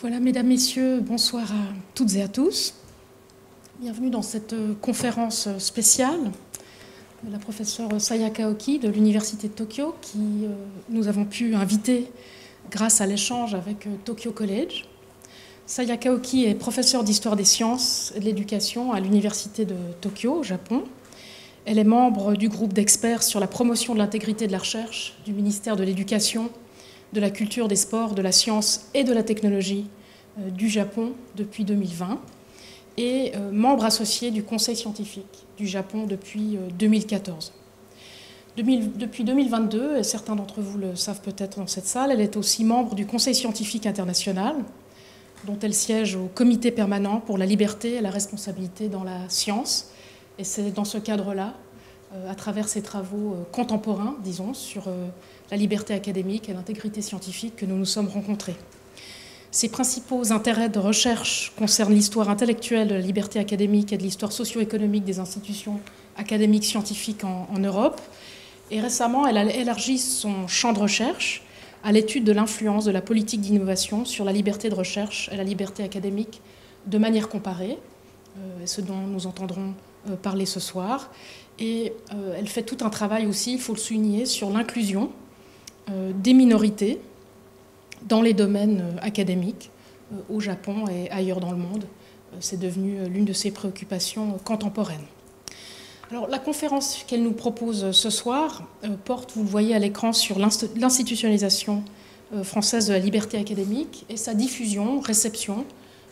Voilà, mesdames, messieurs, bonsoir à toutes et à tous. Bienvenue dans cette conférence spéciale de la professeure Sayaka Oki de l'Université de Tokyo, qui nous avons pu inviter grâce à l'échange avec Tokyo College. Sayaka Oki est professeure d'histoire des sciences et de l'éducation à l'Université de Tokyo, au Japon. Elle est membre du groupe d'experts sur la promotion de l'intégrité de la recherche du ministère de l'Éducation, de la culture, des sports, de la science et de la technologie du Japon depuis 2020 et membre associé du Conseil scientifique du Japon depuis 2014. Depuis 2022, et certains d'entre vous le savent peut-être dans cette salle, elle est aussi membre du Conseil scientifique international, dont elle siège au Comité permanent pour la liberté et la responsabilité dans la science. Et c'est dans ce cadre-là, à travers ses travaux contemporains, disons, sur la liberté académique et l'intégrité scientifique, que nous nous sommes rencontrés. Ses principaux intérêts de recherche concernent l'histoire intellectuelle de la liberté académique et de l'histoire socio-économique des institutions académiques scientifiques en Europe. Et récemment, elle a élargi son champ de recherche à l'étude de l'influence de la politique d'innovation sur la liberté de recherche et la liberté académique de manière comparée, ce dont nous entendrons parler ce soir. Et elle fait tout un travail aussi, il faut le souligner, sur l'inclusion des minorités dans les domaines académiques au Japon et ailleurs dans le monde. C'est devenu l'une de ses préoccupations contemporaines. Alors, la conférence qu'elle nous propose ce soir porte, vous le voyez à l'écran, sur l'institutionnalisation française de la liberté académique et sa diffusion, réception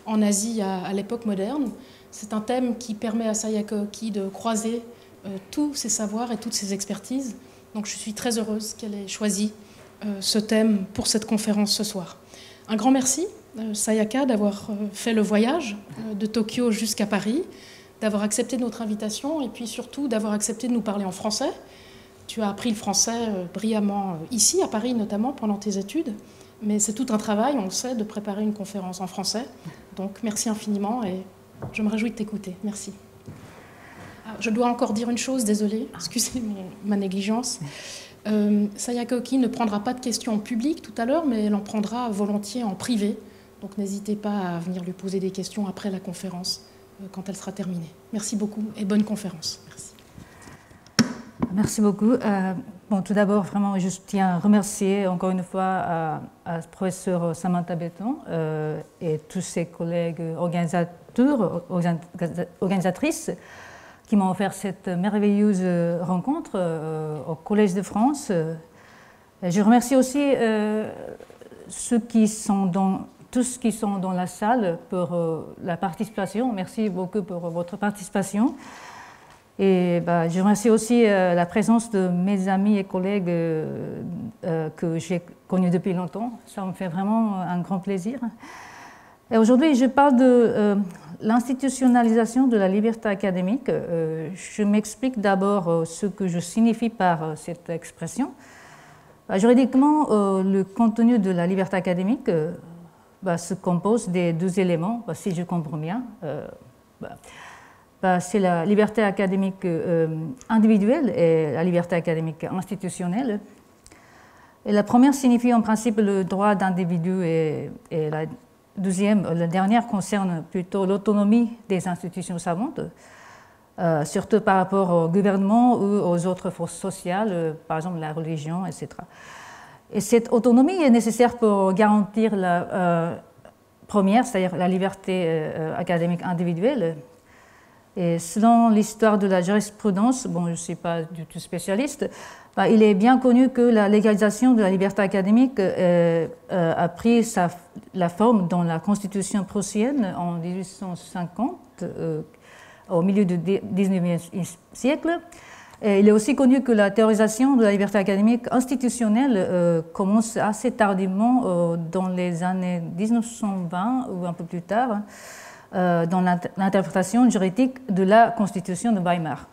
en Asie à l'époque moderne. C'est un thème qui permet à Sayaka Oki de croiser tous ses savoirs et toutes ses expertises. Donc je suis très heureuse qu'elle ait choisi ce thème pour cette conférence ce soir. Un grand merci, Sayaka, d'avoir fait le voyage de Tokyo jusqu'à Paris, d'avoir accepté notre invitation et puis surtout d'avoir accepté de nous parler en français. Tu as appris le français brillamment ici, à Paris notamment, pendant tes études, mais c'est tout un travail, on le sait, de préparer une conférence en français. Donc merci infiniment et je me réjouis de t'écouter. Merci. Je dois encore dire une chose, désolée, excusez ma négligence. Sayaka Oki ne prendra pas de questions en public tout à l'heure, mais elle en prendra volontiers en privé. Donc n'hésitez pas à venir lui poser des questions après la conférence, quand elle sera terminée. Merci beaucoup et bonne conférence. Merci. Merci beaucoup. Bon, tout d'abord, vraiment, je tiens à remercier encore une fois à le professeur Samantha Béton et tous ses collègues organisatrices qui m'ont offert cette merveilleuse rencontre au Collège de France. Je remercie aussi tous qui sont dans la salle pour la participation. Merci beaucoup pour votre participation. Et je remercie aussi la présence de mes amis et collègues que j'ai connus depuis longtemps. Ça me fait vraiment un grand plaisir. Et aujourd'hui, je parle de l'institutionnalisation de la liberté académique. Je m'explique d'abord ce que je signifie par cette expression. Juridiquement, le contenu de la liberté académique se compose des deux éléments, si je comprends bien. C'est la liberté académique individuelle et la liberté académique institutionnelle. Et la première signifie en principe le droit d'individu et la dernière concerne plutôt l'autonomie des institutions savantes, surtout par rapport au gouvernement ou aux autres forces sociales, par exemple la religion, etc. Et cette autonomie est nécessaire pour garantir la première, c'est-à-dire la liberté académique individuelle. Et selon l'histoire de la jurisprudence, bon, je ne suis pas du tout spécialiste, il est bien connu que la légalisation de la liberté académique a pris la forme dans la Constitution prussienne en 1850, au milieu du XIXe siècle. Et il est aussi connu que la théorisation de la liberté académique institutionnelle commence assez tardivement, dans les années 1920 ou un peu plus tard, dans l'interprétation juridique de la Constitution de Weimar.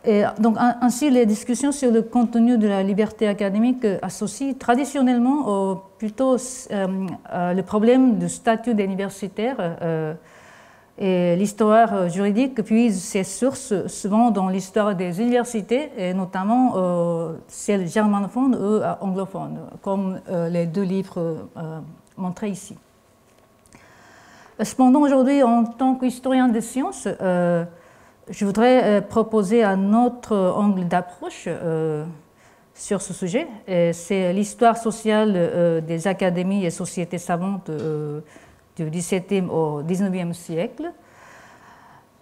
Et donc, ainsi, les discussions sur le contenu de la liberté académique associent traditionnellement plutôt le problème du statut des universitaires et l'histoire juridique puise ses sources souvent dans l'histoire des universités, et notamment celles germanophones ou anglophones, comme les deux livres montrés ici. Cependant, aujourd'hui, en tant qu'historien des sciences, je voudrais proposer un autre angle d'approche sur ce sujet. C'est l'histoire sociale des académies et sociétés savantes du XVIIe au XIXe siècle,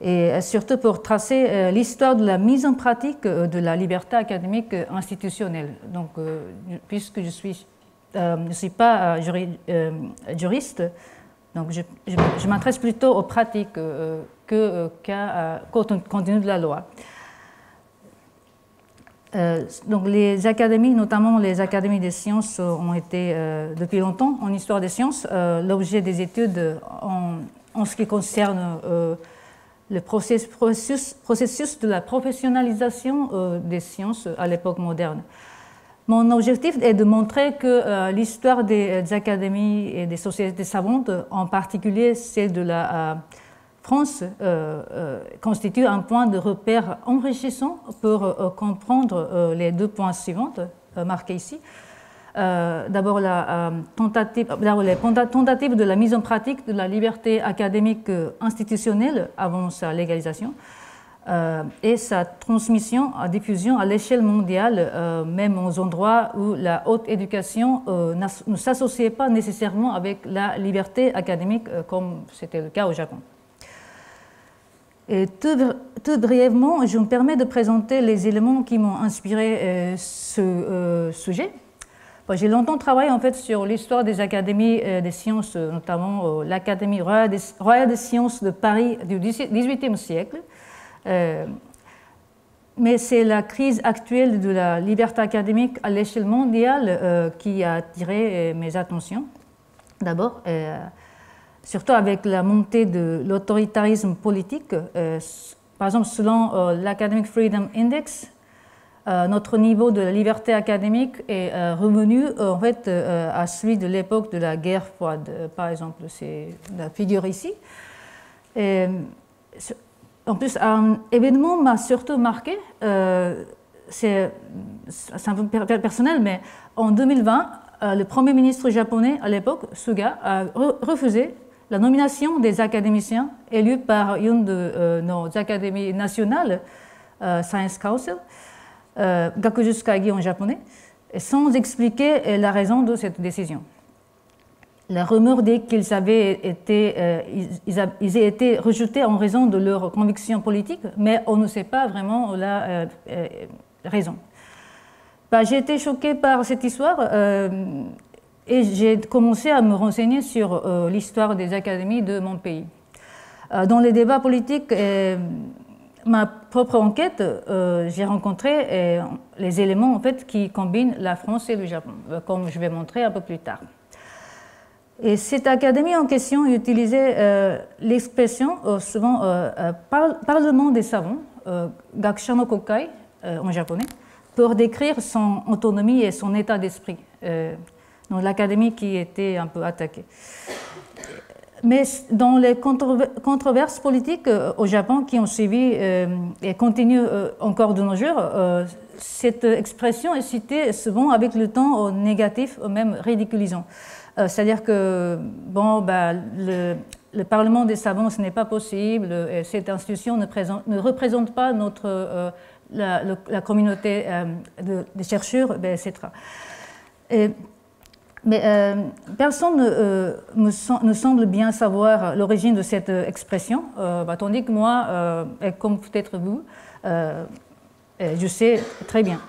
et surtout pour tracer l'histoire de la mise en pratique de la liberté académique institutionnelle. Donc, puisque je ne suis pas juriste, donc je m'intéresse plutôt aux pratiques qu'au contenu de la loi. Donc les académies, notamment les académies des sciences, ont été depuis longtemps en histoire des sciences l'objet des études en ce qui concerne le processus de la professionnalisation des sciences à l'époque moderne. Mon objectif est de montrer que l'histoire des académies et des sociétés savantes, en particulier celle de la France, constitue un point de repère enrichissant pour comprendre les deux points suivants marqués ici. D'abord, les tentatives de la mise en pratique de la liberté académique institutionnelle avant sa légalisation, et sa transmission à diffusion à l'échelle mondiale, même aux endroits où la haute éducation ne s'associait pas nécessairement avec la liberté académique, comme c'était le cas au Japon. Et tout brièvement, je me permets de présenter les éléments qui m'ont inspiré ce sujet. J'ai longtemps travaillé en fait sur l'histoire des académies des sciences, notamment l'Académie royale des sciences de Paris du XVIIIe siècle. Mais c'est la crise actuelle de la liberté académique à l'échelle mondiale qui a attiré mes attentions. D'abord, surtout avec la montée de l'autoritarisme politique. Par exemple, selon l'Academic Freedom Index, notre niveau de liberté académique est revenu en fait à celui de l'époque de la guerre froide. Par exemple, c'est la figure ici. Et, en plus, un événement m'a surtout marqué, c'est un peu personnel, mais en 2020, le Premier ministre japonais à l'époque, Suga, a refusé la nomination des académiciens élus par une de nos académies nationales, Science Council, Gakujutsu Kaigi en japonais, sans expliquer la raison de cette décision. La rumeur dit qu'ils avaient été rejetés en raison de leurs convictions politiques, mais on ne sait pas vraiment la raison. J'ai été choquée par cette histoire et j'ai commencé à me renseigner sur l'histoire des académies de mon pays. Dans les débats politiques et ma propre enquête, j'ai rencontré les éléments en fait, qui combinent la France et le Japon, comme je vais montrer un peu plus tard. Et cette académie en question utilisait l'expression souvent Parlement des savants, Gakusha no Kokai en japonais, pour décrire son autonomie et son état d'esprit. Dans l'académie qui était un peu attaquée. Mais dans les controverses politiques au Japon qui ont suivi et continuent encore de nos jours, cette expression est citée souvent avec le ton négatif ou même ridiculisant. C'est-à-dire que le Parlement des savants, ce n'est pas possible, et cette institution ne représente pas la communauté des chercheurs, etc. Mais personne ne semble bien savoir l'origine de cette expression, tandis que moi, et comme peut-être vous, je sais très bien.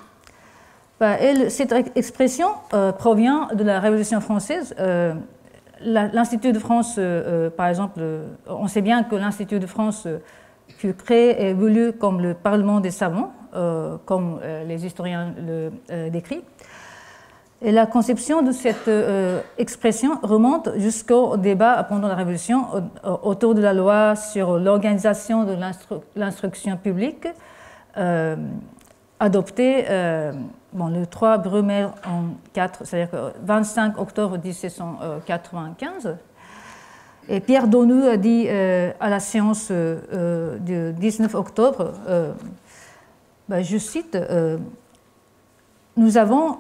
Cette expression provient de la Révolution française. L'Institut de France, par exemple, on sait bien que l'Institut de France fut créé et voulu comme le Parlement des savants, comme les historiens le décrivent. Et la conception de cette expression remonte jusqu'au débat pendant la Révolution autour de la loi sur l'organisation de l'instruction publique adoptée le 3 Brumaire en 4, c'est-à-dire le 25 octobre 1795. Et Pierre Donoux a dit à la séance du 19 octobre, je cite, « Nous avons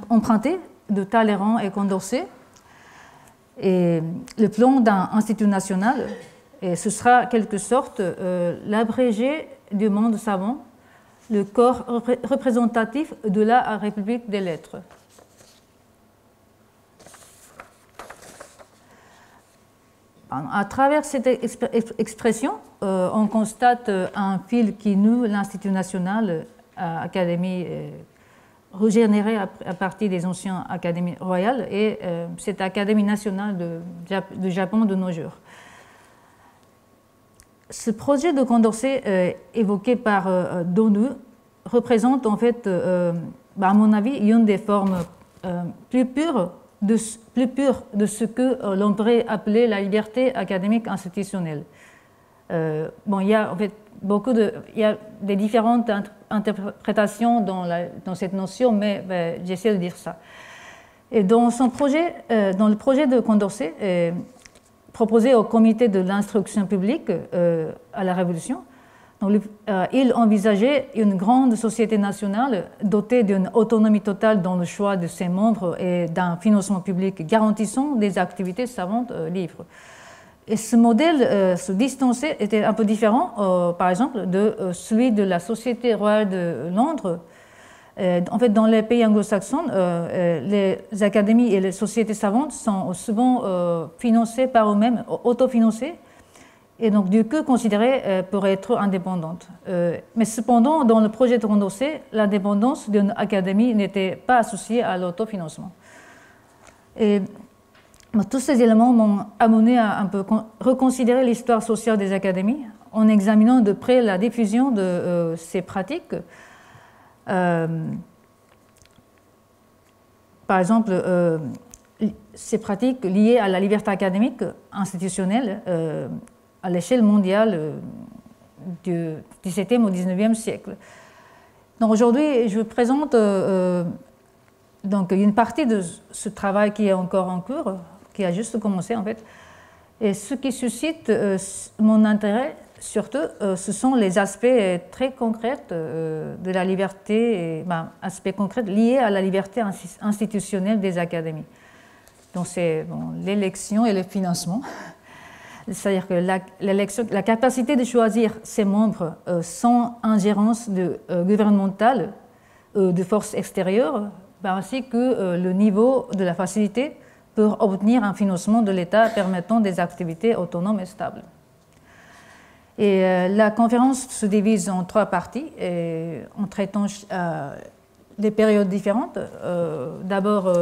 emprunté de Talleyrand et Condorcet Et le plan d'un institut national, et ce sera quelque sorte l'abrégé du monde savant, le corps représentatif de la République des lettres. À travers cette expression, on constate un fil qui noue l'Institut national, académie régénérée à partir des anciennes académies royales, et cette Académie nationale de Japon de nos jours. Ce projet de Condorcet évoqué par Donu représente en fait, à mon avis, une des formes plus pures de ce que l'on pourrait appeler la liberté académique institutionnelle. Bon, il y a en fait il y a des différentes interprétations dans cette notion, mais j'essaie de dire ça. Et dans son projet, dans le projet de Condorcet, proposé au comité de l'instruction publique à la Révolution, donc, il envisageait une grande société nationale dotée d'une autonomie totale dans le choix de ses membres et d'un financement public garantissant des activités savantes libres. Et ce modèle se distançait, était un peu différent, par exemple, de celui de la Société royale de Londres. En fait, dans les pays anglo-saxons, les académies et les sociétés savantes sont souvent financées par eux-mêmes, autofinancées, et donc du coup considérées pour être indépendantes. Mais cependant, dans le projet de Condorcet, l'indépendance d'une académie n'était pas associée à l'autofinancement. Et tous ces éléments m'ont amené à un peu reconsidérer l'histoire sociale des académies en examinant de près la diffusion de ces pratiques. Par exemple, ces pratiques liées à la liberté académique institutionnelle à l'échelle mondiale du XVIIe au XIXe siècle. Donc aujourd'hui, je vous présente donc une partie de ce travail qui est encore en cours, qui a juste commencé en fait. Et ce qui suscite mon intérêt, surtout, ce sont les aspects très concrets de la liberté, aspects concrets liés à la liberté institutionnelle des académies. Donc c'est l'élection et le financement. C'est-à-dire que la capacité de choisir ses membres sans ingérence gouvernementale de forces extérieures, ainsi que le niveau de la facilité pour obtenir un financement de l'État permettant des activités autonomes et stables. Et la conférence se divise en 3 parties en traitant des périodes différentes. D'abord,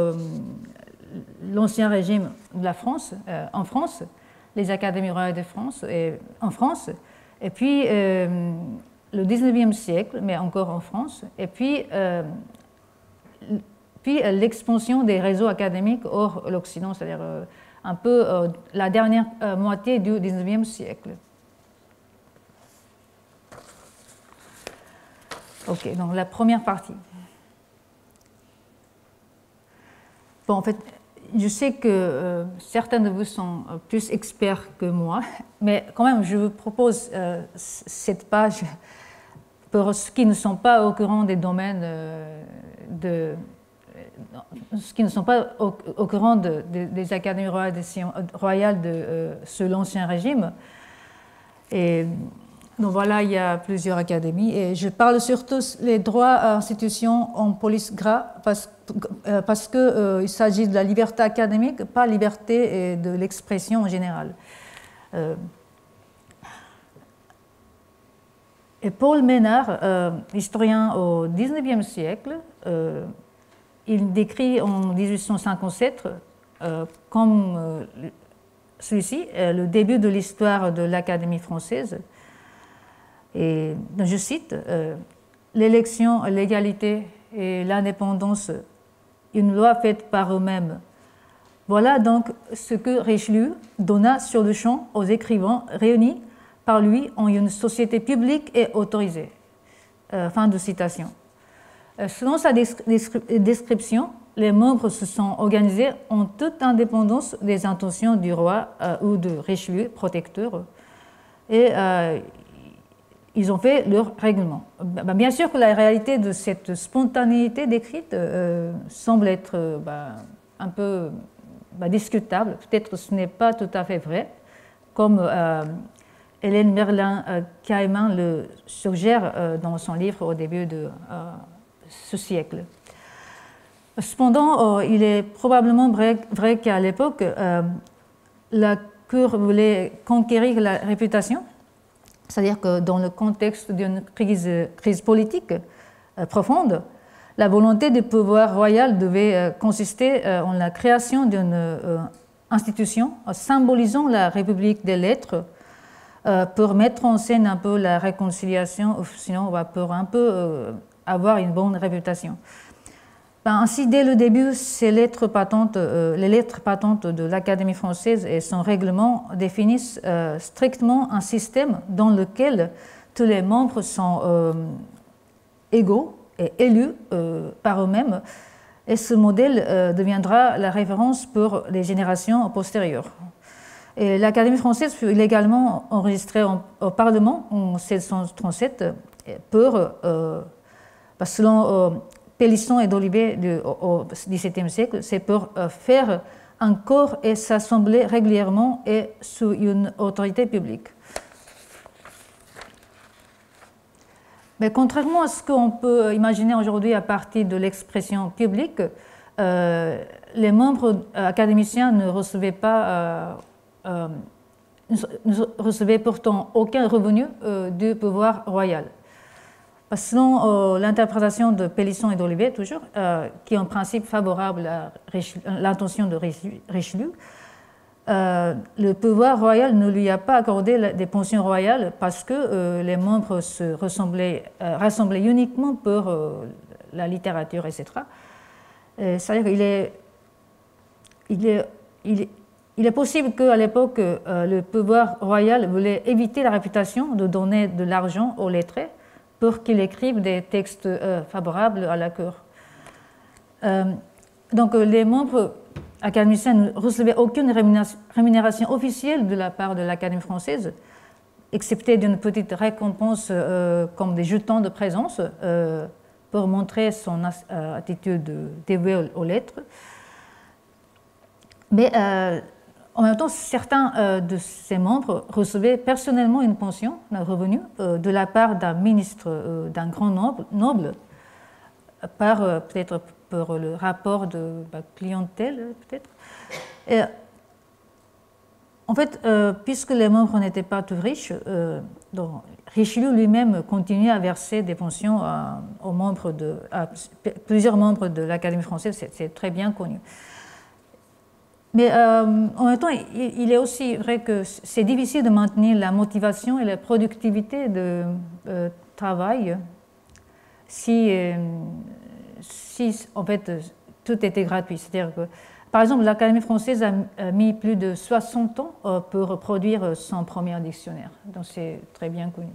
l'ancien régime de la France, en France, les académies royales de France en France, et puis le 19e siècle, mais encore en France, et puis l'expansion des réseaux académiques hors l'Occident, c'est-à-dire un peu la dernière moitié du 19e siècle. Ok, donc la première partie. Bon, en fait, je sais que certains de vous sont plus experts que moi, mais quand même, je vous propose cette page pour ceux qui ne sont pas au courant des domaines ceux qui ne sont pas au courant des académies royales sous l'Ancien Régime. Et donc voilà, il y a plusieurs académies. Et je parle surtout des droits à institutions en police gras parce qu'il s'agit de la liberté académique, pas liberté et de l'expression en général. Et Paul Ménard, historien au XIXe siècle, il décrit en 1857 comme celui-ci le début de l'histoire de l'Académie française. Et je cite, l'élection, l'égalité et l'indépendance, une loi faite par eux-mêmes. Voilà donc ce que Richelieu donna sur le champ aux écrivains réunis par lui en une société publique et autorisée. Fin de citation. Selon sa description, les membres se sont organisés en toute indépendance des intentions du roi ou de Richelieu, protecteur, et ils ont fait leur règlement. Bien sûr que la réalité de cette spontanéité décrite semble être un peu discutable. Peut-être ce n'est pas tout à fait vrai, comme Hélène Merlin-Caiman le suggère dans son livre au début de ce siècle. Cependant, il est probablement vrai qu'à l'époque, la Cour voulait conquérir la réputation, c'est-à-dire que dans le contexte d'une crise politique profonde, la volonté du pouvoir royal devait consister en la création d'une institution symbolisant la République des lettres pour mettre en scène un peu la réconciliation, sinon pour un peu avoir une bonne réputation. Ainsi, dès le début, les lettres patentes de l'Académie française et son règlement définissent strictement un système dans lequel tous les membres sont égaux et élus par eux-mêmes, et ce modèle deviendra la référence pour les générations postérieures. Et l'Académie française fut illégalement enregistrée au Parlement en 1737 selon Pélisson et d'Olivet au XVIIe siècle, c'est pour faire un corps et s'assembler régulièrement et sous une autorité publique. Mais contrairement à ce qu'on peut imaginer aujourd'hui à partir de l'expression publique, les membres académiciens ne recevaient pourtant aucun revenu du pouvoir royal. Selon l'interprétation de Pélisson et d'Olivet, toujours, qui est en principe favorable à l'intention de Richelieu, le pouvoir royal ne lui a pas accordé des pensions royales parce que les membres se rassemblaient uniquement pour la littérature, etc. C'est-à-dire qu'il est possible qu'à l'époque, le pouvoir royal voulait éviter la réputation de donner de l'argent aux lettrés pour qu'ils écrivent des textes favorables à la cour. Donc les membres académiciens ne recevaient aucune rémunération officielle de la part de l'Académie française, excepté d'une petite récompense comme des jetons de présence pour montrer son attitude dévouée aux lettres. Mais en même temps, certains de ces membres recevaient personnellement une pension, un revenu, de la part d'un ministre, d'un grand noble, peut-être pour le rapport de clientèle, peut-être. Et, en fait, puisque les membres n'étaient pas tous riches, Richelieu lui-même continuait à verser des pensions à plusieurs membres de l'Académie française, c'est très bien connu. Mais en même temps, il est aussi vrai que c'est difficile de maintenir la motivation et la productivité de travail si en fait tout était gratuit. C'est-à-dire que, par exemple, l'Académie française a mis plus de 60 ans pour produire son premier dictionnaire. Donc c'est très bien connu.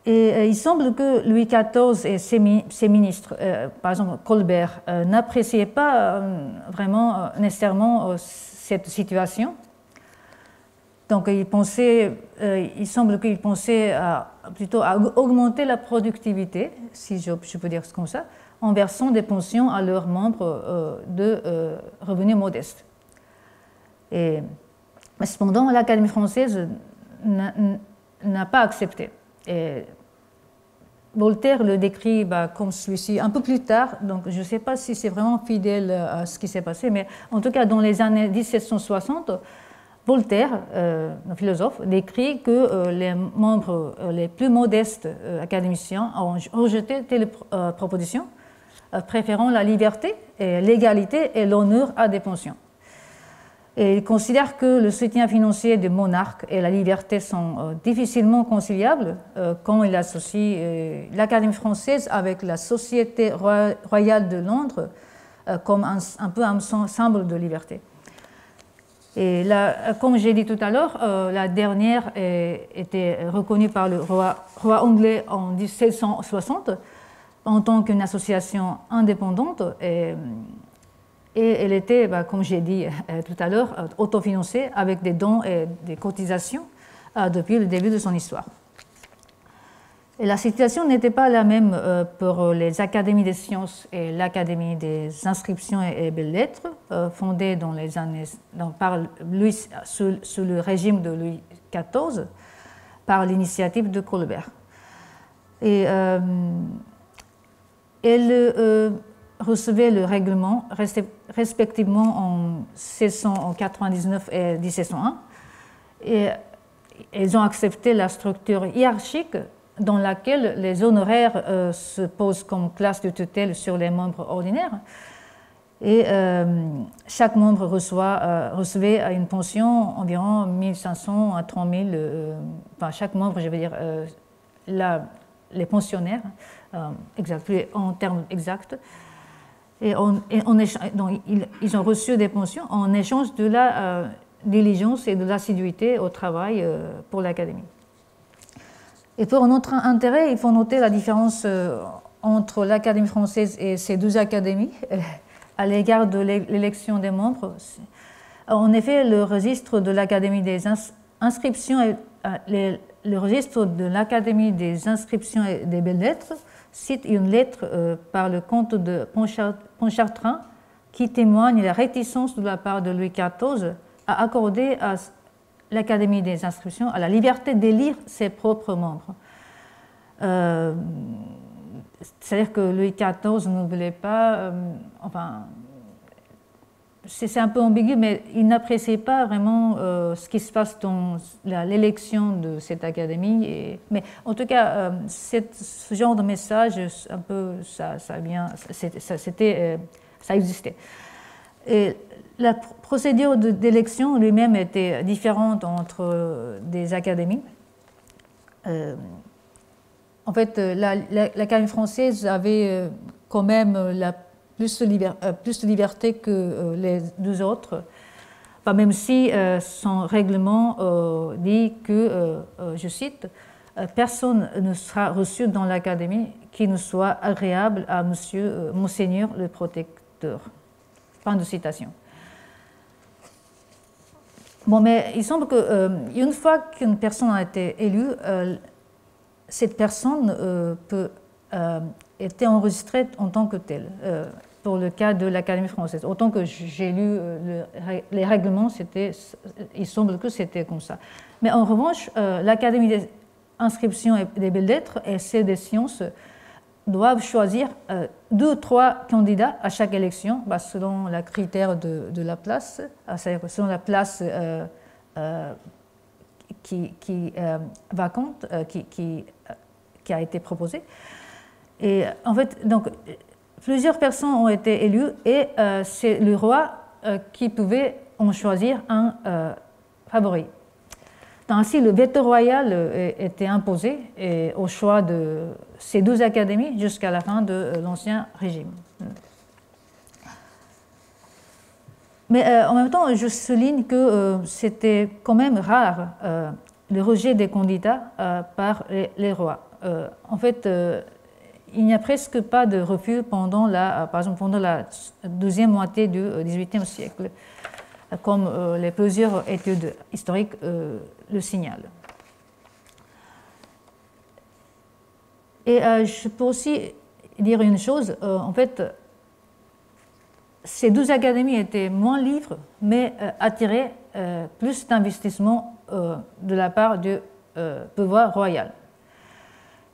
Et il semble que Louis XIV et ses ministres, par exemple Colbert, n'appréciaient pas vraiment nécessairement cette situation. Donc il semble qu'ils pensaient plutôt à augmenter la productivité, si je peux dire comme ça, en versant des pensions à leurs membres de revenus modestes. Mais cependant, l'Académie française n'a pas accepté. Et Voltaire le décrit comme celui-ci un peu plus tard, donc je ne sais pas si c'est vraiment fidèle à ce qui s'est passé, mais en tout cas dans les années 1760, Voltaire, un philosophe, décrit que les membres les plus modestes académiciens ont rejeté telle proposition, préférant la liberté, l'égalité et l'honneur à des pensions. Et il considère que le soutien financier des monarques et la liberté sont difficilement conciliables quand il associe l'Académie française avec la Société royale de Londres comme un peu un symbole de liberté. Et là, comme j'ai dit tout à l'heure, la dernière était reconnue par le roi anglais en 1760 en tant qu'une association indépendante. Et elle était, comme j'ai dit tout à l'heure, autofinancée avec des dons et des cotisations depuis le début de son histoire. Et la situation n'était pas la même pour les académies des sciences et l'Académie des inscriptions et belles-lettres, fondées dans les années, sous le régime de Louis XIV, par l'initiative de Colbert. Et elle recevait le règlement respectivement en 1699 et 1701. Et ils ont accepté la structure hiérarchique dans laquelle les honoraires se posent comme classe de tutelle sur les membres ordinaires. Et chaque membre recevait une pension environ 1500 à 3000, enfin chaque membre, je veux dire, les pensionnaires, en termes exacts. Et donc, ils ont reçu des pensions en échange de la diligence et de l'assiduité au travail pour l'Académie. Et pour notre intérêt, il faut noter la différence entre l'Académie française et ces deux académies à l'égard de l'élection des membres. En effet, le registre de l'Académie des inscriptions le registre de l'Académie des inscriptions et des belles-lettres cite une lettre par le comte de Pontchartrain qui témoigne la réticence de la part de Louis XIV à accorder à l'Académie des inscriptions à la liberté d'élire ses propres membres. C'est-à-dire que Louis XIV ne voulait pas, c'est un peu ambigu, mais il n'appréciait pas vraiment ce qui se passe dans l'élection de cette académie. Mais en tout cas, ce genre de message, un peu, ça existait. Et la procédure d'élection lui-même était différente entre des académies. En fait, l'Académie française avait quand même plus de liberté que les deux autres, même si son règlement dit que, je cite, « Personne ne sera reçu dans l'Académie qui ne soit agréable à Monseigneur le protecteur ». Fin de citation. Bon, mais il semble qu'une fois qu'une personne a été élue, cette personne peut être enregistrée en tant que telle, pour le cas de l'Académie française. Autant que j'ai lu les règlements, il semble que c'était comme ça. Mais en revanche, l'Académie des inscriptions et des belles-lettres et celle des sciences doivent choisir 2 ou 3 candidats à chaque élection, selon le critère de la place, c'est-à-dire selon la place vacante, qui a été proposée. Et en fait, donc, plusieurs personnes ont été élues et c'est le roi qui pouvait en choisir un favori. Ainsi, le veto royal était imposé au choix de ces 2 académies jusqu'à la fin de l'Ancien Régime. Mais en même temps, je souligne que c'était quand même rare le rejet des candidats par les rois. En fait, il n'y a presque pas de refus par exemple, pendant la deuxième moitié du XVIIIe siècle, comme les plusieurs études historiques le signalent. Et je peux aussi dire une chose, en fait, ces 2 académies étaient moins libres, mais attiraient plus d'investissement de la part du pouvoir royal.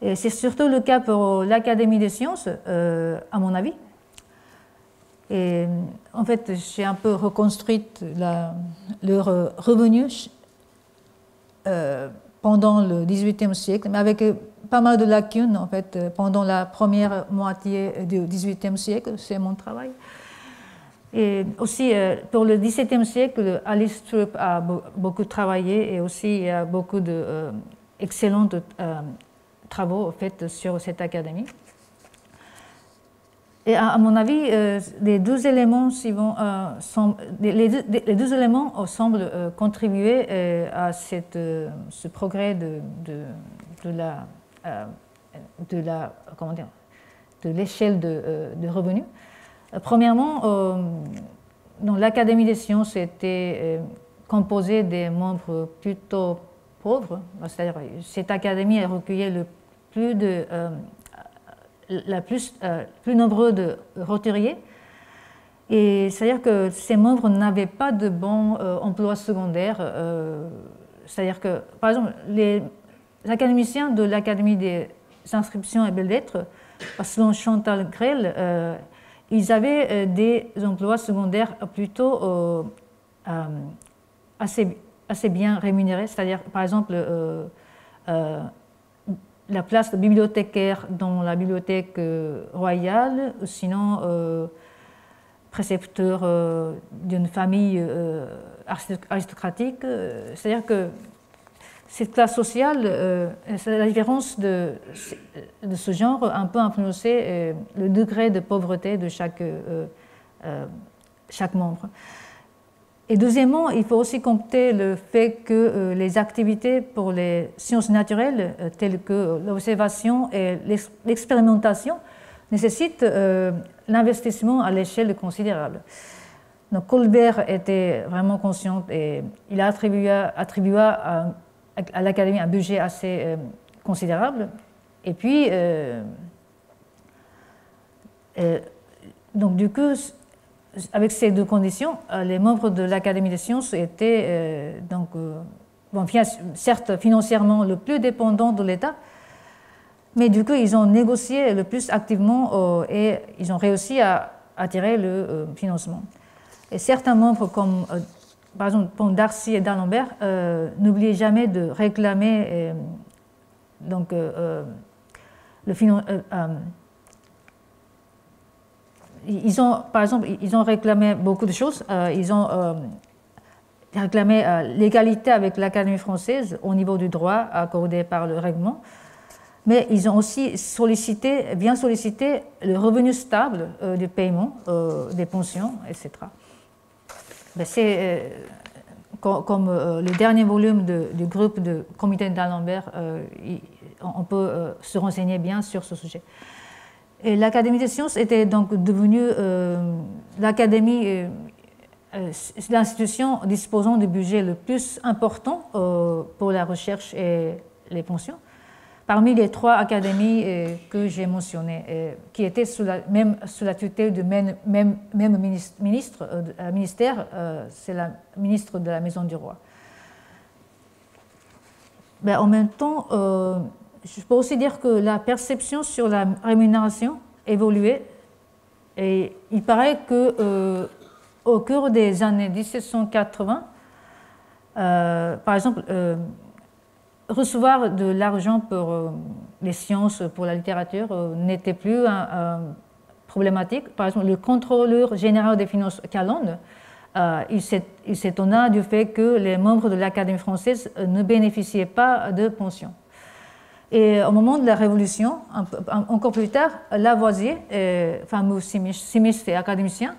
Et c'est surtout le cas pour l'Académie des sciences, à mon avis. Et en fait, j'ai un peu reconstruit leur revenus pendant le XVIIIe siècle, mais avec pas mal de lacunes, en fait, pendant la première moitié du XVIIIe siècle, c'est mon travail. Et aussi, pour le XVIIe siècle, Alice Thorpe a beaucoup travaillé et aussi il y a beaucoup d'excellents travaux faits sur cette académie. Et à mon avis, les 2 éléments semblent contribuer à ce progrès de l'échelle de revenus. Premièrement, l'Académie des sciences était composée des membres plutôt pauvres, c'est-à-dire cette académie a recueilli plus nombreux de roturiers. Et c'est-à-dire que ces membres n'avaient pas de bons emplois secondaires. C'est-à-dire que, par exemple, les académiciens de l'Académie des inscriptions et belles-lettres, selon Chantal Grel, ils avaient des emplois secondaires plutôt assez bien rémunérés. C'est-à-dire, par exemple, la place de bibliothécaire dans la bibliothèque royale, sinon précepteur d'une famille aristocratique. C'est-à-dire que cette classe sociale, la différence de ce genre a un peu influencé le degré de pauvreté de chaque membre. Et deuxièmement, il faut aussi compter le fait que les activités pour les sciences naturelles, telles que l'observation et l'expérimentation, nécessitent l'investissement à l'échelle considérable. Donc Colbert était vraiment conscient et il a attribué à l'Académie un budget assez considérable. Et puis, donc du coup, avec ces deux conditions, les membres de l'Académie des sciences étaient certes financièrement le plus dépendants de l'État, mais du coup, ils ont négocié le plus activement et ils ont réussi à attirer le financement. Et certains membres, comme par exemple Pont Darcy et d'Alembert, n'oubliaient jamais de réclamer le financement. Par exemple, ils ont réclamé beaucoup de choses. Ils ont réclamé l'égalité avec l'Académie française au niveau du droit accordé par le règlement. Mais ils ont aussi bien sollicité le revenu stable du paiement, des pensions, etc. C'est comme le dernier volume du groupe de comité d'Alembert, on peut se renseigner bien sur ce sujet. Et l'Académie des sciences était donc devenue l'institution disposant du budget le plus important pour la recherche et les pensions, parmi les trois académies que j'ai mentionnées, qui étaient sous la tutelle du même ministère, c'est la ministre de la Maison du Roi. Mais en même temps, je peux aussi dire que la perception sur la rémunération évoluait et il paraît qu'au cours des années 1780, par exemple, recevoir de l'argent pour les sciences, pour la littérature, n'était plus problématique. Par exemple, le contrôleur général des finances Calonne, il s'étonna du fait que les membres de l'Académie française ne bénéficiaient pas de pension. Et au moment de la Révolution, encore plus tard, Lavoisier, fameux chimiste et académicien,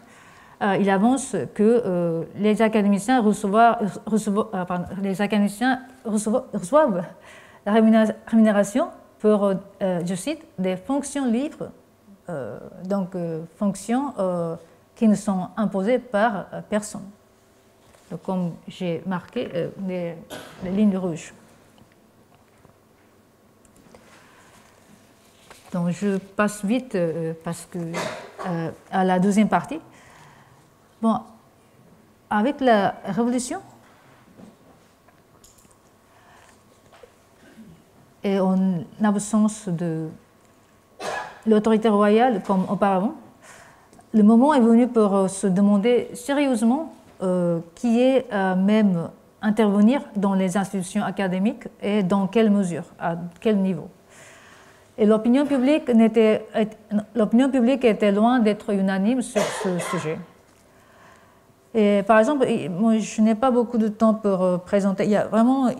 il avance que les académiciens reçoivent la rémunération pour, je cite, des fonctions libres, fonctions qui ne sont imposées par personne. Donc, comme j'ai marqué les lignes rouges. Donc je passe vite parce que à la deuxième partie. Bon, avec la Révolution et en absence de l'autorité royale comme auparavant, le moment est venu pour se demander sérieusement qui est même intervenir dans les institutions académiques et dans quelle mesure, à quel niveau. Et l'opinion publique était loin d'être unanime sur ce sujet. Et par exemple, moi, je n'ai pas beaucoup de temps pour présenter. Il y a vraiment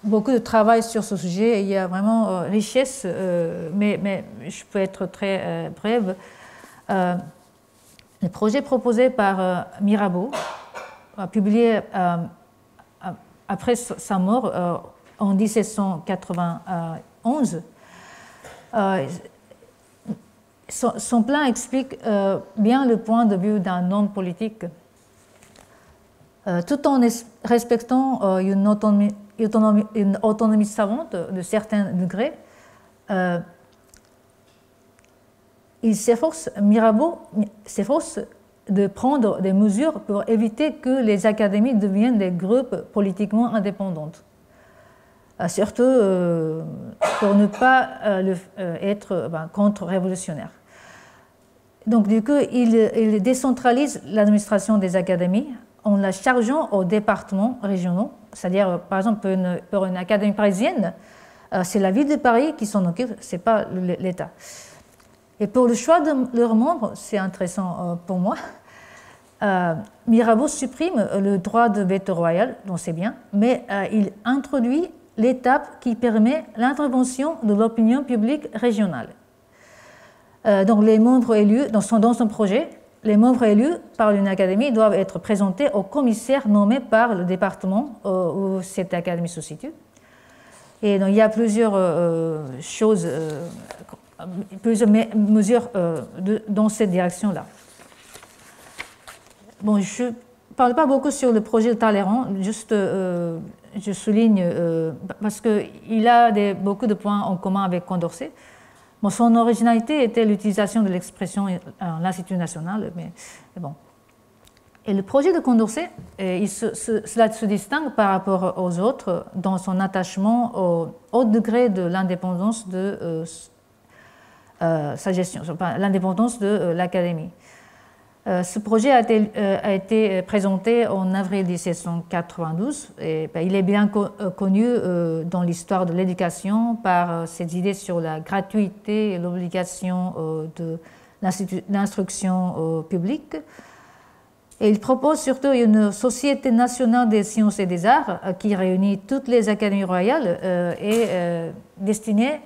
beaucoup de travail sur ce sujet. Il y a vraiment richesse, mais je peux être très brève. Le projet proposé par Mirabeau, publié après sa mort en 1791, son plan explique bien le point de vue d'un homme politique, tout en respectant une une autonomie savante de certains degrés, Mirabeau s'efforce de prendre des mesures pour éviter que les académies deviennent des groupes politiquement indépendants. Surtout pour ne pas être contre-révolutionnaire. Donc du coup, il décentralise l'administration des académies en la chargeant aux départements régionaux, c'est-à-dire par exemple pour une académie parisienne, c'est la ville de Paris qui s'en occupe, ce n'est pas l'État. Et pour le choix de leurs membres, c'est intéressant pour moi, Mirabeau supprime le droit de veto royal, dont c'est bien, mais il introduit l'étape qui permet l'intervention de l'opinion publique régionale. Donc les membres élus, dans son projet, les membres élus par une académie doivent être présentés au commissaire nommé par le département où cette académie se situe. Et donc il y a plusieurs choses, plusieurs mesures dans cette direction-là. Bon, je ne parle pas beaucoup sur le projet de Talleyrand, juste je souligne, parce qu'il a beaucoup de points en commun avec Condorcet. Bon, son originalité était l'utilisation de l'expression l'Institut national, mais bon. Et le projet de Condorcet, cela se distingue par rapport aux autres dans son attachement au haut degré de l'indépendance de sa gestion, l'indépendance de l'Académie. Ce projet a été présenté en avril 1792 et il est bien connu dans l'histoire de l'éducation par ses idées sur la gratuité et l'obligation de l'instruction publique. Et il propose surtout une société nationale des sciences et des arts qui réunit toutes les académies royales et destinée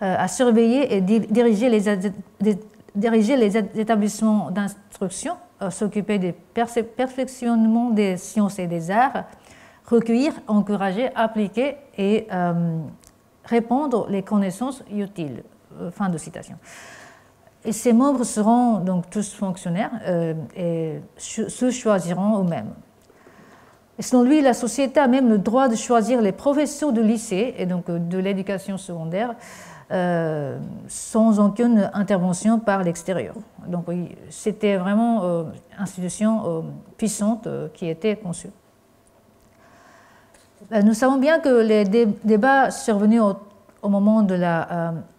à surveiller et diriger les établissements d'instruction, s'occuper du perfectionnement des sciences et des arts, recueillir, encourager, appliquer et répandre les connaissances utiles. Fin de citation. Et ces membres seront donc tous fonctionnaires et se choisiront eux-mêmes. Et selon lui, la société a même le droit de choisir les professeurs de lycée et donc de l'éducation secondaire sans aucune intervention par l'extérieur. Donc oui, c'était vraiment une institution puissante qui était conçue. Nous savons bien que les débats survenus au moment de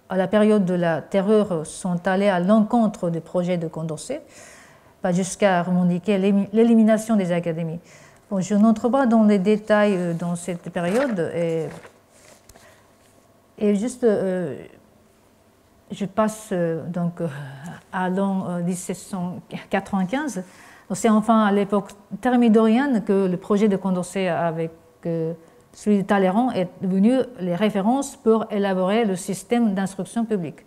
à la période de la Terreur sont allés à l'encontre du projet de Condorcet, jusqu'à revendiquer l'élimination des académies. Bon, je n'entre pas dans les détails dans cette période et juste je passe donc à l'an 1795. C'est enfin à l'époque thermidorienne que le projet de Condorcet avec celui de Talleyrand est devenu les références pour élaborer le système d'instruction publique.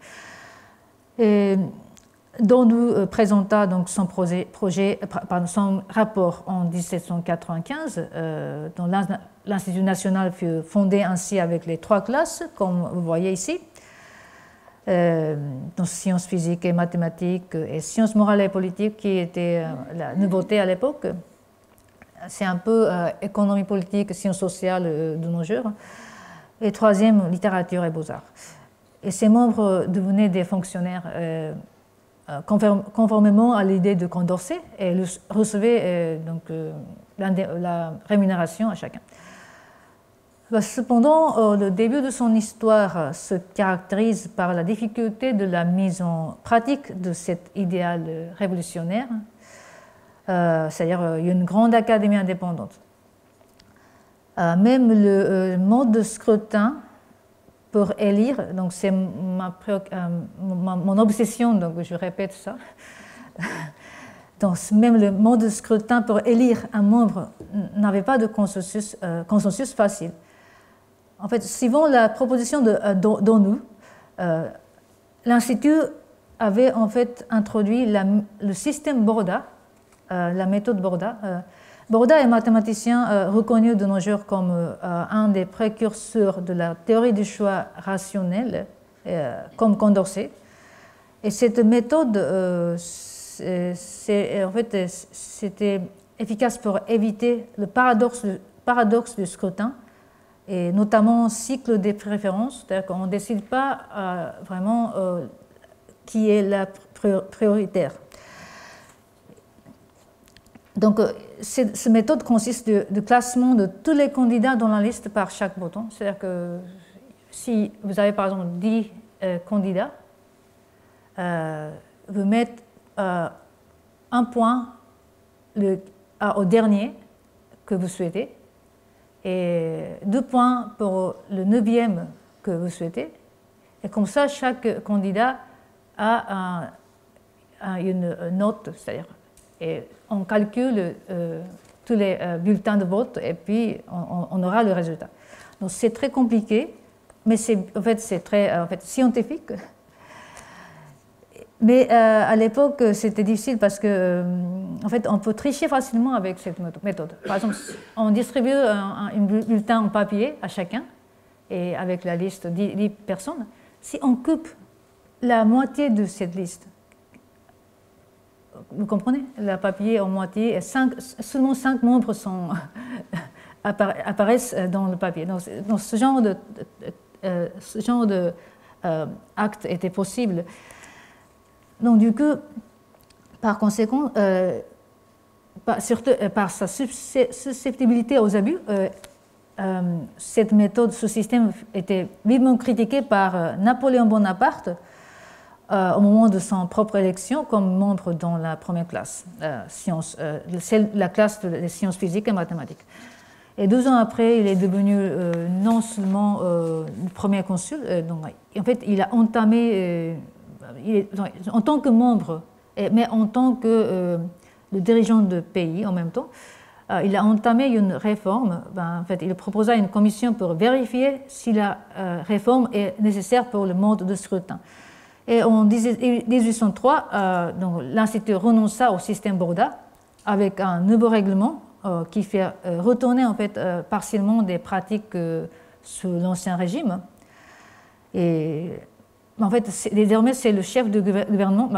Et dont nous présenta donc son rapport en 1795, dont l'Institut national fut fondé ainsi avec les 3 classes, comme vous voyez ici, dans sciences physiques et mathématiques et sciences morales et politiques, qui était la nouveauté à l'époque. C'est un peu économie politique, sciences sociales de nos jours. Et 3e, littérature et beaux-arts. Et ces membres devenaient des fonctionnaires conformément à l'idée de Condorcet et recevaient donc la rémunération à chacun. Cependant, le début de son histoire se caractérise par la difficulté de la mise en pratique de cet idéal révolutionnaire. C'est-à-dire il y a une grande académie indépendante. Même le mode de scrutin pour élire, donc c'est mon obsession, donc je répète ça. Donc même le mode de scrutin pour élire un membre n'avait pas de consensus facile. En fait, suivant la proposition d'ONU, l'Institut avait en fait introduit le système Borda, la méthode Borda. Borda est mathématicien reconnu de nos jours comme un des précurseurs de la théorie du choix rationnel, comme Condorcet. Et cette méthode, en fait, c'était efficace pour éviter le paradoxe du scrutin et notamment cycle des préférences, c'est-à-dire qu'on ne décide pas vraiment qui est la prioritaire. Donc, cette méthode consiste de classement de tous les candidats dans la liste par chaque bouton. C'est-à-dire que si vous avez par exemple 10 candidats, vous mettez un point au dernier que vous souhaitez et 2 points pour le 9e que vous souhaitez. Et comme ça, chaque candidat a une note, c'est-à-dire, et on calcule tous les bulletins de vote et puis on aura le résultat. Donc c'est très compliqué, mais en fait, c'est très scientifique. Mais à l'époque, c'était difficile parce que, en fait, on peut tricher facilement avec cette méthode. Par exemple, on distribue un bulletin en papier à chacun, et avec la liste 10 personnes. Si on coupe la moitié de cette liste, vous comprenez? Le papier en moitié, et seulement 5 membres apparaissent dans le papier. Donc ce genre de acte était possible. Donc du coup, par conséquent, surtout par sa susceptibilité aux abus, cette méthode, ce système était vivement critiqué par Napoléon Bonaparte au moment de son propre élection comme membre dans la première classe, la classe des sciences physiques et mathématiques. Et 2 ans après, il est devenu non seulement le premier consul, donc, en fait, il a entamé, en tant que membre, mais en tant que le dirigeant de pays en même temps, il a entamé une réforme. En fait, il proposa une commission pour vérifier si la réforme est nécessaire pour le mode de scrutin. Et en 1803, l'Institut renonça au système Borda avec un nouveau règlement qui fait retourner en fait, partiellement des pratiques sous l'Ancien Régime. Et en fait, désormais, c'est le chef de gouvernement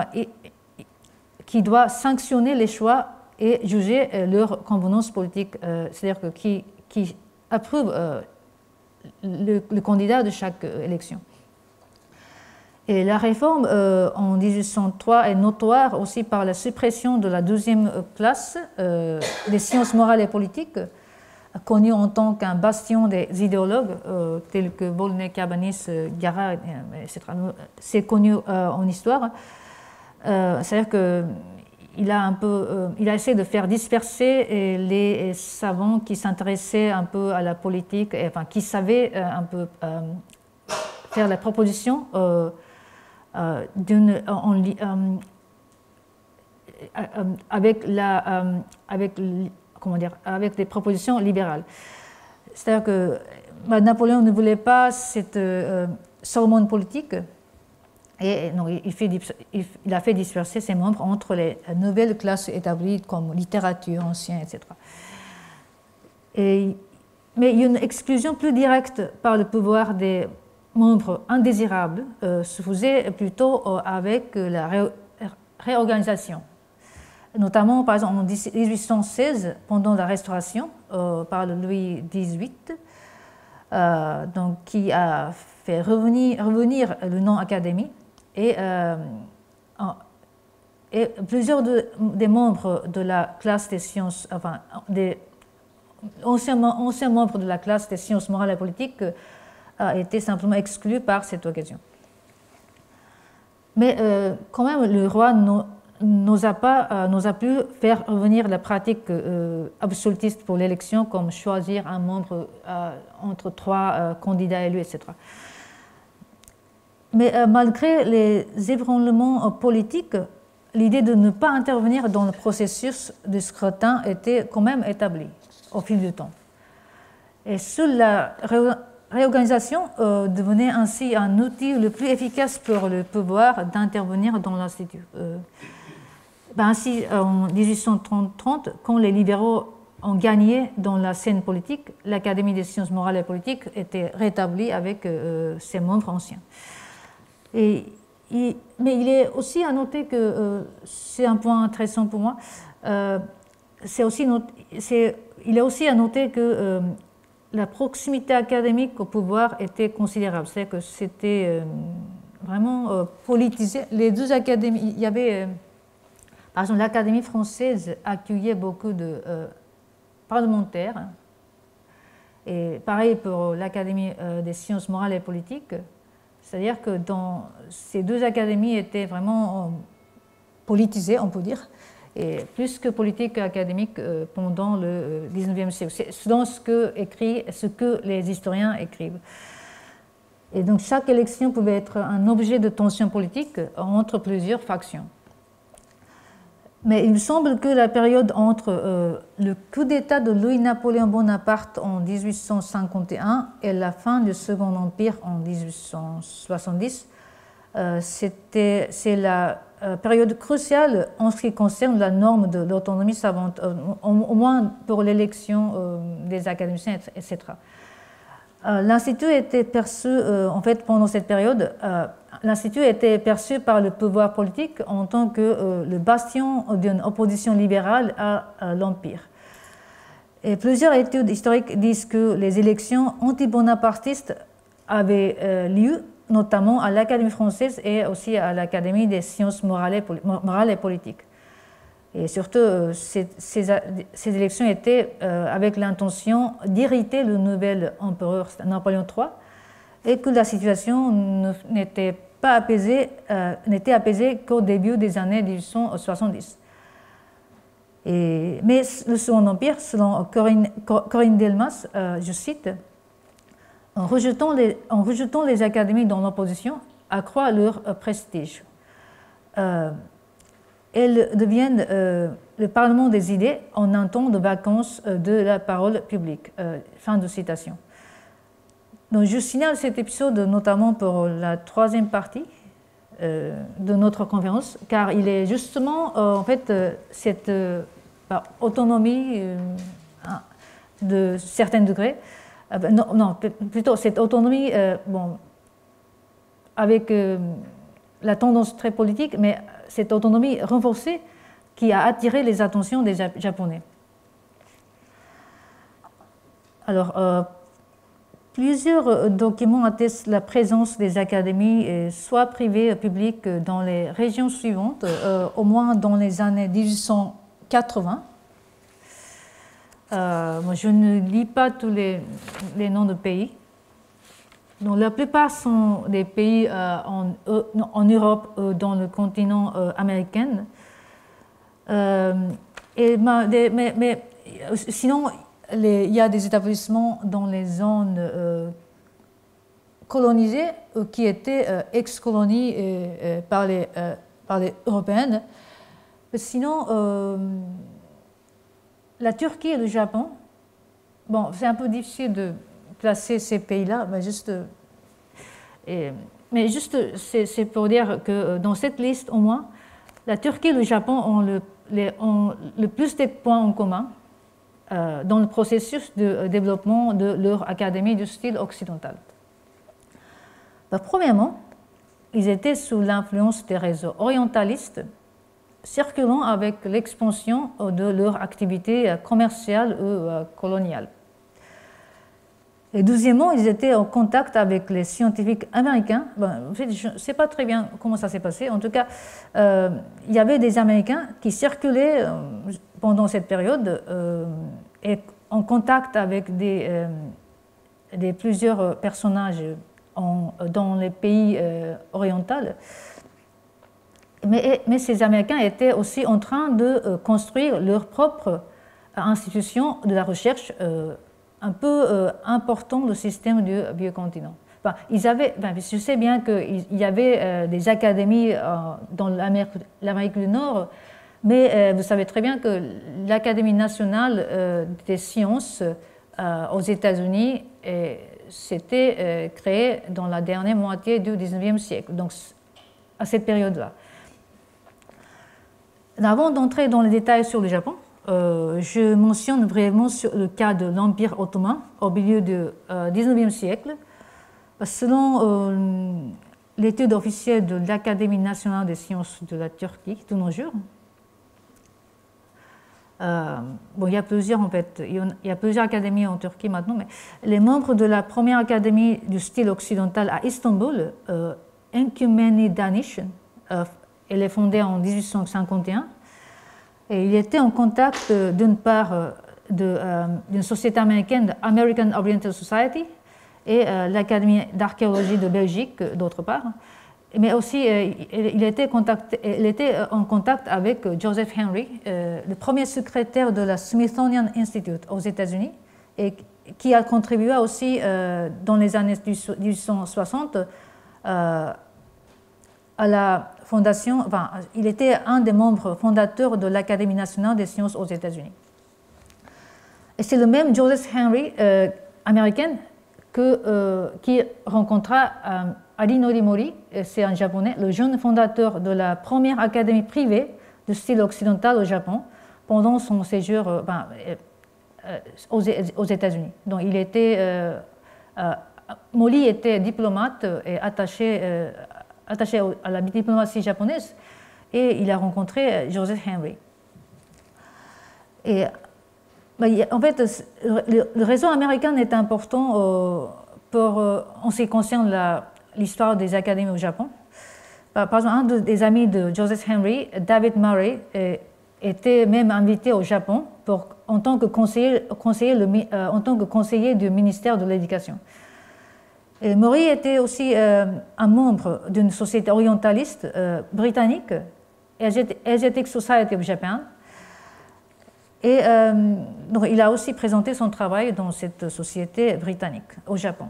qui doit sanctionner les choix et juger leur convenance politique, c'est-à-dire qui approuve le candidat de chaque élection. Et la réforme en 1803 est notoire aussi par la suppression de la 2e classe des sciences morales et politiques, connue en tant qu'un bastion des idéologues tels que Volney, Cabanis, Gara, etc. C'est connu en histoire. C'est-à-dire qu'il a il a essayé de faire disperser les savants qui s'intéressaient un peu à la politique, enfin qui savaient un peu faire la proposition avec des propositions libérales. C'est-à-dire que Napoléon ne voulait pas cette sormone politique et non, il a fait disperser ses membres entre les nouvelles classes établies comme littérature, ancienne, etc. Mais il y a une exclusion plus directe par le pouvoir des membres indésirables se faisait plutôt avec la réorganisation. Notamment, par exemple, en 1816, pendant la Restauration, par Louis XVIII, qui a fait revenir le nom Académie, et plusieurs des membres de la classe des sciences, enfin, des anciens membres de la classe des sciences morales et politiques, a été simplement exclu par cette occasion. Mais quand même, le roi n'osa plus faire revenir la pratique absolutiste pour l'élection, comme choisir un membre entre 3 candidats élus, etc. Mais malgré les ébranlements politiques, l'idée de ne pas intervenir dans le processus de scrutin était quand même établie au fil du temps. Et seule la réorganisation devenait ainsi un outil le plus efficace pour le pouvoir d'intervenir dans l'Institut. Ainsi, en 1830, quand les libéraux ont gagné dans la scène politique, l'Académie des sciences morales et politiques était rétablie avec ses membres anciens. Mais il est aussi à noter que, c'est un point intéressant pour moi, il est aussi à noter que la proximité académique au pouvoir était considérable. C'est que c'était vraiment politisé. Les deux académies, il y avait, par exemple, l'Académie française accueillait beaucoup de parlementaires. Et pareil pour l'Académie des sciences morales et politiques. C'est-à-dire que ces deux académies étaient vraiment politisées, on peut dire, et plus que politique académique pendant le XIXe siècle. C'est selon ce que les historiens écrivent. Et donc chaque élection pouvait être un objet de tension politique entre plusieurs factions. Mais il me semble que la période entre le coup d'État de Louis-Napoléon Bonaparte en 1851 et la fin du Second Empire en 1870, c'est la période cruciale en ce qui concerne la norme de l'autonomie savante, au moins pour l'élection des académiciens, etc. L'Institut était perçu, en fait, pendant cette période, l'Institut était perçu par le pouvoir politique en tant que le bastion d'une opposition libérale à l'Empire. Et plusieurs études historiques disent que les élections anti-bonapartistes avaient lieu, notamment à l'Académie française et aussi à l'Académie des sciences morales et politiques. Et surtout, ces élections étaient avec l'intention d'irriter le nouvel empereur Napoléon III et que la situation n'était apaisée qu'au début des années 1870. Mais le Second Empire, selon Corinne Delmas, je cite, en rejetant les académies dans l'opposition, accroît leur prestige. Elles deviennent le parlement des idées en un temps de vacances de la parole publique. Fin de citation. Donc, je signale cet épisode notamment pour la troisième partie de notre conférence, car il est justement en fait cette autonomie de certains degrés, plutôt cette autonomie avec la tendance très politique, mais cette autonomie renforcée qui a attiré les attentions des Japonais. Alors, plusieurs documents attestent la présence des académies, soit privées, publiques, dans les régions suivantes, au moins dans les années 1880. Moi, je ne lis pas tous les noms de pays. Donc, la plupart sont des pays en Europe, dans le continent américain. Mais sinon, il y a des établissements dans les zones colonisées qui étaient ex-colonies par les Européennes. Mais sinon, la Turquie et le Japon, bon, c'est un peu difficile de placer ces pays-là, mais juste c'est pour dire que dans cette liste, au moins, la Turquie et le Japon ont le plus de points en commun dans le processus de développement de leur académie du style occidental. Premièrement, ils étaient sous l'influence des réseaux orientalistes circulant avec l'expansion de leur activité commerciale ou coloniale. Et deuxièmement, ils étaient en contact avec les scientifiques américains. En fait, je ne sais pas très bien comment ça s'est passé. En tout cas, il y avait des Américains qui circulaient pendant cette période et en contact avec plusieurs personnages dans les pays orientaux. Mais ces Américains étaient aussi en train de construire leur propre institution de la recherche un peu important le système du vieux continent. Je sais bien qu'il y avait des académies dans l'Amérique du Nord, mais vous savez très bien que l'Académie nationale des sciences aux États-Unis s'était créée dans la dernière moitié du XIXe siècle, donc à cette période-là. Avant d'entrer dans les détails sur le Japon, je mentionne brièvement sur le cas de l'Empire ottoman au milieu du XIXe siècle. Selon l'étude officielle de l'Académie nationale des sciences de la Turquie de nos jours, Bon, il y a plusieurs en fait, il y a plusieurs académies en Turquie maintenant, mais les membres de la première académie du style occidental à Istanbul, Enkümeni Danish, elle est fondée en 1851, et il était en contact d'une part d'une société américaine, American Oriental Society, et l'Académie d'archéologie de Belgique d'autre part. Mais aussi, il était en contact avec Joseph Henry, le premier secrétaire de la Smithsonian Institute aux États-Unis, et qui a contribué aussi dans les années 1860 à la fondation. Enfin, il était un des membres fondateurs de l'Académie nationale des sciences aux États-Unis. Et c'est le même Joseph Henry, américain, qui rencontra Ari Norimori, c'est un japonais, le jeune fondateur de la première académie privée de style occidental au Japon pendant son séjour aux États-Unis. Donc il était, Mori était diplomate et attaché à la diplomatie japonaise, et il a rencontré Joseph Henry. Et en fait, le réseau américain est important en ce qui concerne l'histoire des académies au Japon. Par exemple, un des amis de Joseph Henry, David Murray, était même invité au Japon en tant que conseiller du ministère de l'Éducation. Murray était aussi un membre d'une société orientaliste britannique, Asiatic Society of Japan. Et donc, il a aussi présenté son travail dans cette société britannique au Japon.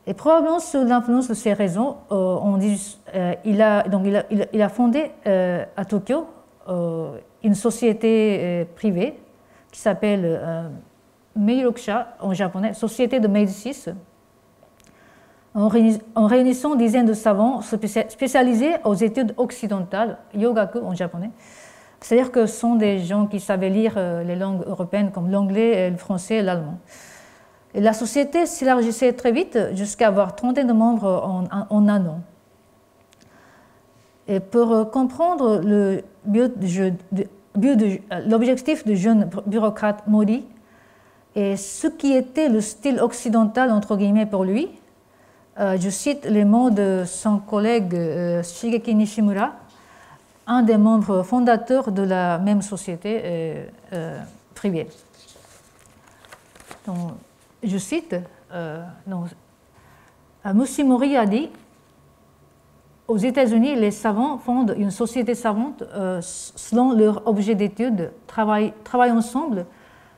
Et probablement sous l'influence de ces raisons, il a fondé à Tokyo une société privée qui s'appelle Meirokusha en japonais, Société de Médicis, en réunissant dizaines de savants spécialisés aux études occidentales, yogaku en japonais. C'est-à-dire que ce sont des gens qui savaient lire les langues européennes comme l'anglais, le français et l'allemand. Et la société s'élargissait très vite jusqu'à avoir 30 de membres en un an. Et pour comprendre l'objectif du jeune bureaucrate Mori et ce qui était le style occidental entre guillemets pour lui, je cite les mots de son collègue Shigeki Nishimura, un des membres fondateurs de la même société privée. Donc, je cite, Mushimori a dit, aux États-Unis, les savants fondent une société savante selon leur objet d'étude, travaillent ensemble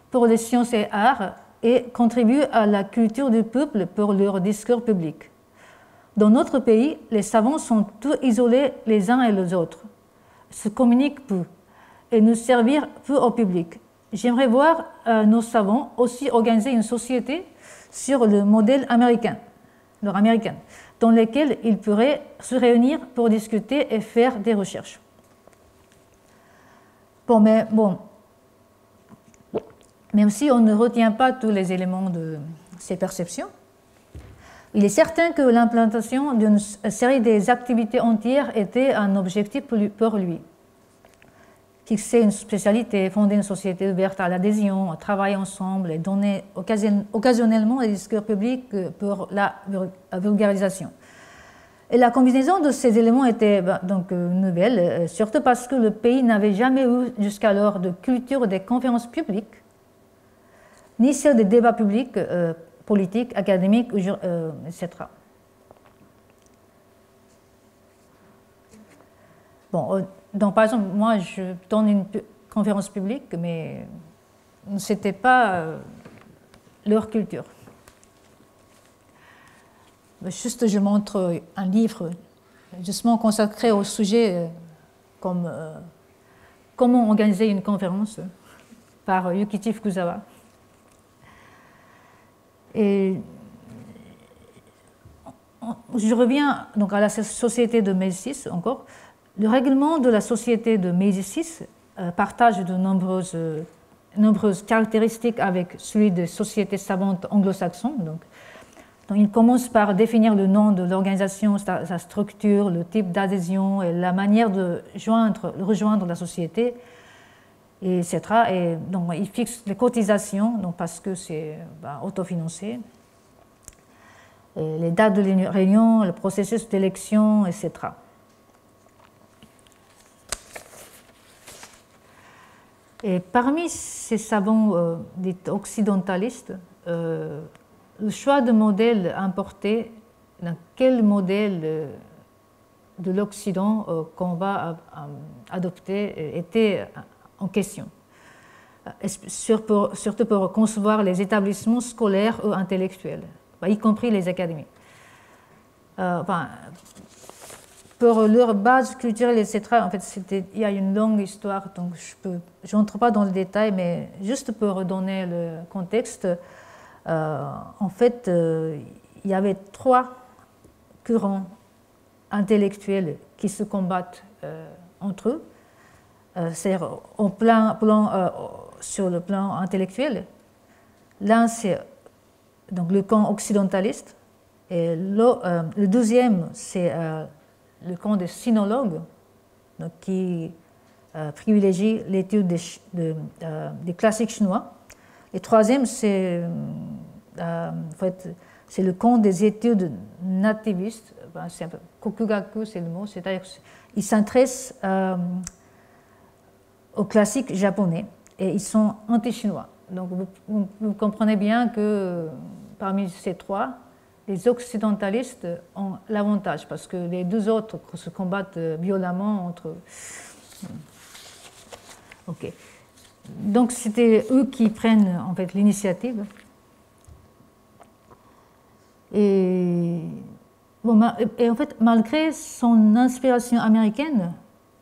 pour les sciences et arts et contribuent à la culture du peuple pour leur discours public. Dans notre pays, les savants sont tous isolés les uns et les autres, se communiquent peu et nous servir peu au public. J'aimerais voir nos savants aussi organiser une société sur le modèle américain, dans lequel ils pourraient se réunir pour discuter et faire des recherches. Même si on ne retient pas tous les éléments de ces perceptions, il est certain que l'implantation d'une série des activités entières était un objectif pour lui. Fixer une spécialité, fonder une société ouverte à l'adhésion, travailler ensemble et donner occasionnellement des discours publics pour la vulgarisation. Et la combinaison de ces éléments était donc nouvelle, surtout parce que le pays n'avait jamais eu jusqu'alors de culture des conférences publiques, ni celle des débats publics, politiques, académiques, etc. Bon, donc, par exemple, moi, je donne une conférence publique, mais ce n'était pas leur culture. Juste, je montre un livre justement consacré au sujet comme comment organiser une conférence par Yukichi Fukuzawa. Et je reviens donc à la société de Médicis encore. Le règlement de la société de Médicis partage de nombreuses caractéristiques avec celui des sociétés savantes anglo-saxonnes. Donc, il commence par définir le nom de l'organisation, sa structure, le type d'adhésion et la manière de rejoindre la société. et etc. Et donc, il fixe les cotisations, donc, parce que c'est autofinancé, et les dates de réunion, le processus d'élection, etc. Et parmi ces savants dits occidentalistes, le choix de modèles importés, dans quel modèle de l'Occident qu'on va adopter était en question, surtout pour concevoir les établissements scolaires ou intellectuels, y compris les académies. Pour leur base culturelle, etc., en fait, il y a une longue histoire, donc je n'entre pas dans le détail, mais juste pour donner le contexte, en fait, il y avait 3 courants intellectuels qui se combattent entre eux. C'est-à-dire sur le plan intellectuel. L'un, c'est donc le camp occidentaliste, et le deuxième, c'est le camp des sinologues, donc, qui privilégie l'étude des classiques chinois. Et troisième, c'est en fait, le camp des études nativistes. C'est un peu kokugaku, c'est le mot, c'est-à-dire qu'ils s'intéressent aux classiques japonais et ils sont anti-chinois. Donc vous comprenez bien que parmi ces 3, les occidentalistes ont l'avantage parce que les 2 autres se combattent violemment entre eux. Ok. Donc c'était eux qui prennent en fait l'initiative. Et en fait, malgré son inspiration américaine,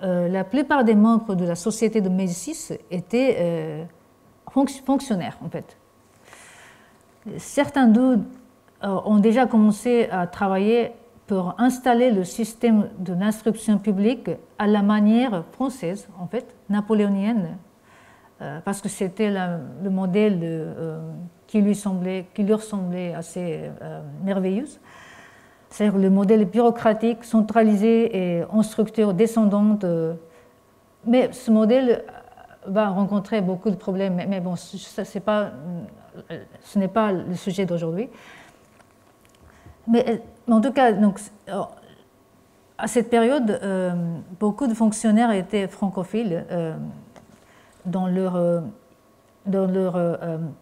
la plupart des membres de la Société de Médicis étaient fonctionnaires, en fait. Certains d'eux ont déjà commencé à travailler pour installer le système de l'instruction publique à la manière française, en fait, napoléonienne, parce que c'était le modèle qui leur semblait assez merveilleux. C'est-à-dire le modèle bureaucratique centralisé et en structure descendante. Mais ce modèle va rencontrer beaucoup de problèmes. Mais bon, ce n'est pas le sujet d'aujourd'hui. Mais en tout cas, donc, à cette période, beaucoup de fonctionnaires étaient francophiles dans leur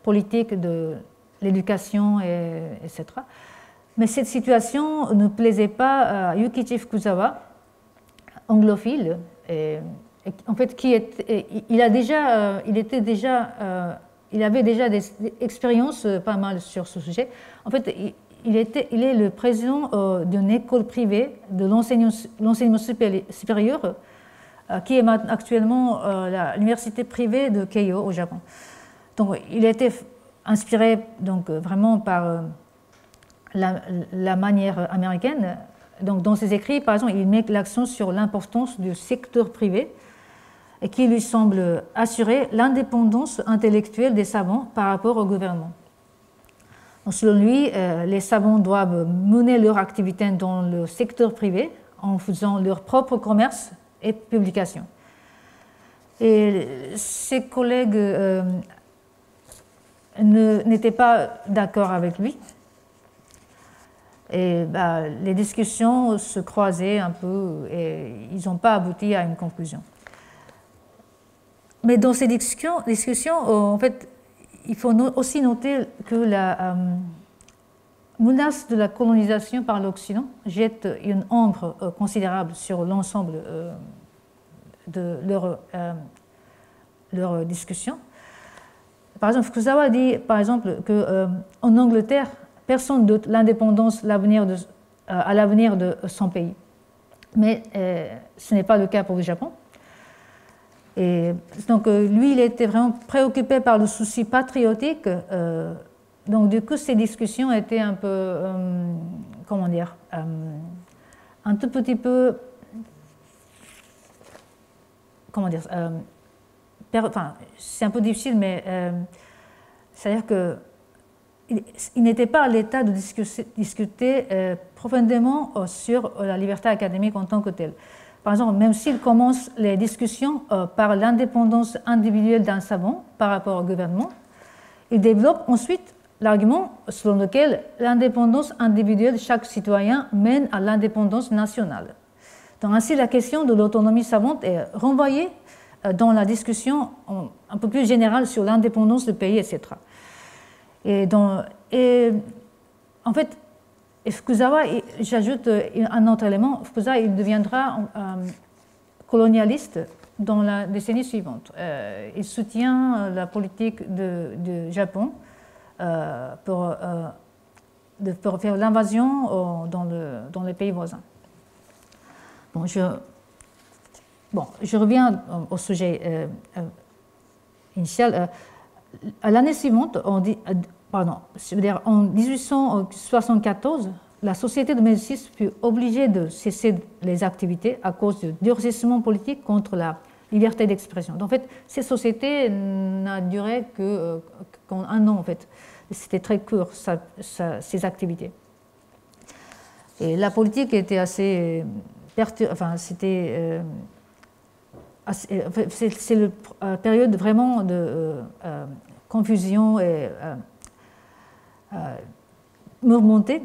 politique de l'éducation, etc. Mais cette situation ne plaisait pas à Yukichi Fukuzawa, anglophile, en fait, il avait déjà des expériences pas mal sur ce sujet. En fait, il est le président d'une école privée de l'enseignement supérieur qui est actuellement l'université privée de Keio au Japon. Donc, il était inspiré donc, vraiment par la manière américaine. Donc, dans ses écrits, par exemple, il met l'accent sur l'importance du secteur privé et qui lui semble assurer l'indépendance intellectuelle des savants par rapport au gouvernement. Donc, selon lui, les savants doivent mener leur activité dans le secteur privé en faisant leur propre commerce et publication. Et ses collègues n'étaient pas d'accord avec lui. Et les discussions se croisaient un peu et ils n'ont pas abouti à une conclusion. Mais dans ces discussions, en fait, il faut aussi noter que la menace de la colonisation par l'Occident jette une ombre considérable sur l'ensemble de leur discussion. Par exemple, Fukuzawa dit par exemple qu'en Angleterre, personne ne doute l'indépendance à l'avenir de son pays. Mais ce n'est pas le cas pour le Japon. Et donc lui, il était vraiment préoccupé par le souci patriotique. Donc du coup, ces discussions étaient un peu, comment dire, un tout petit peu, comment dire, enfin, c'est un peu difficile, mais c'est-à-dire que il n'était pas à l'état de discuter profondément sur la liberté académique en tant que telle. par exemple, même s'il commence les discussions par l'indépendance individuelle d'un savant par rapport au gouvernement, il développe ensuite l'argument selon lequel l'indépendance individuelle de chaque citoyen mène à l'indépendance nationale. Donc ainsi, la question de l'autonomie savante est renvoyée dans la discussion un peu plus générale sur l'indépendance du pays, etc. Et en fait, Fukuzawa, j'ajoute un autre élément, Fukuzawa il deviendra colonialiste dans la décennie suivante. Il soutient la politique du Japon pour faire l'invasion dans les pays voisins. Bon, je reviens au sujet initial. À l'année suivante, en 1874, la Société de Médicis fut obligée de cesser les activités à cause du durcissement politique contre la liberté d'expression. En fait, cette société n'a duré qu'un an, en fait. C'était très court, ces activités. Et la politique était assez c'est la période vraiment de confusion et mouvementée.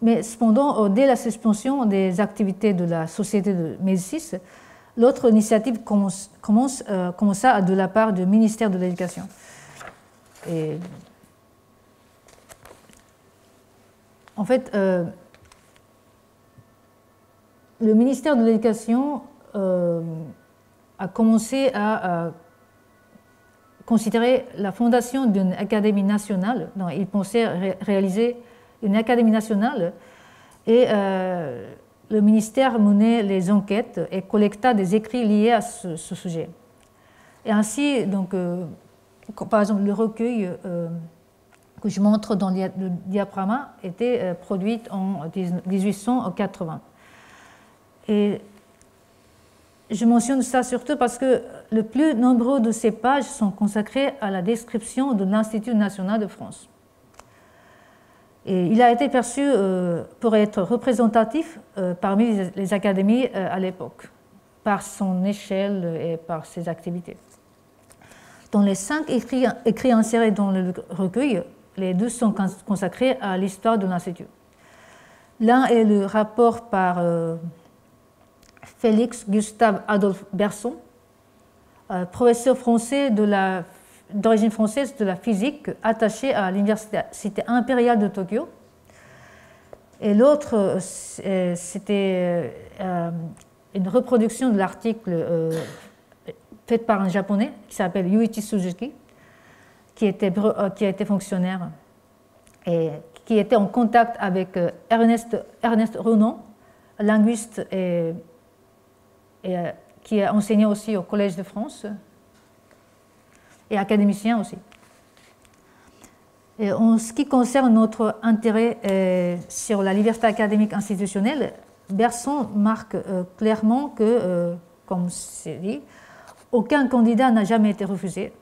Mais cependant, dès la suspension des activités de la Société de Médicis, l'autre initiative commença de la part du ministère de l'Éducation. Et en fait, le ministère de l'Éducation a commencé à considérer la fondation d'une académie nationale. Donc, il pensait réaliser une académie nationale et le ministère menait les enquêtes et collecta des écrits liés à ce sujet. Et ainsi, donc, par exemple, le recueil que je montre dans le diaporama était produit en 1880. Et je mentionne ça surtout parce que le plus nombreux de ces pages sont consacrées à la description de l'Institut national de France. Et il a été perçu pour être représentatif parmi les académies à l'époque, par son échelle et par ses activités. Dans les 5 écrits insérés dans le recueil, les 2 sont consacrés à l'histoire de l'Institut. L'un est le rapport par Félix Gustave Adolphe Berson, professeur français d'origine française de la physique attaché à l'Université impériale de Tokyo. Et l'autre, c'était une reproduction de l'article fait par un Japonais qui s'appelle Yuichi Suzuki, qui était fonctionnaire et qui était en contact avec Ernest Renan, linguiste et qui a enseigné aussi au Collège de France et académicien aussi. Et en ce qui concerne notre intérêt sur la liberté académique institutionnelle, Berson marque clairement que, comme c'est dit, aucun candidat n'a jamais été refusé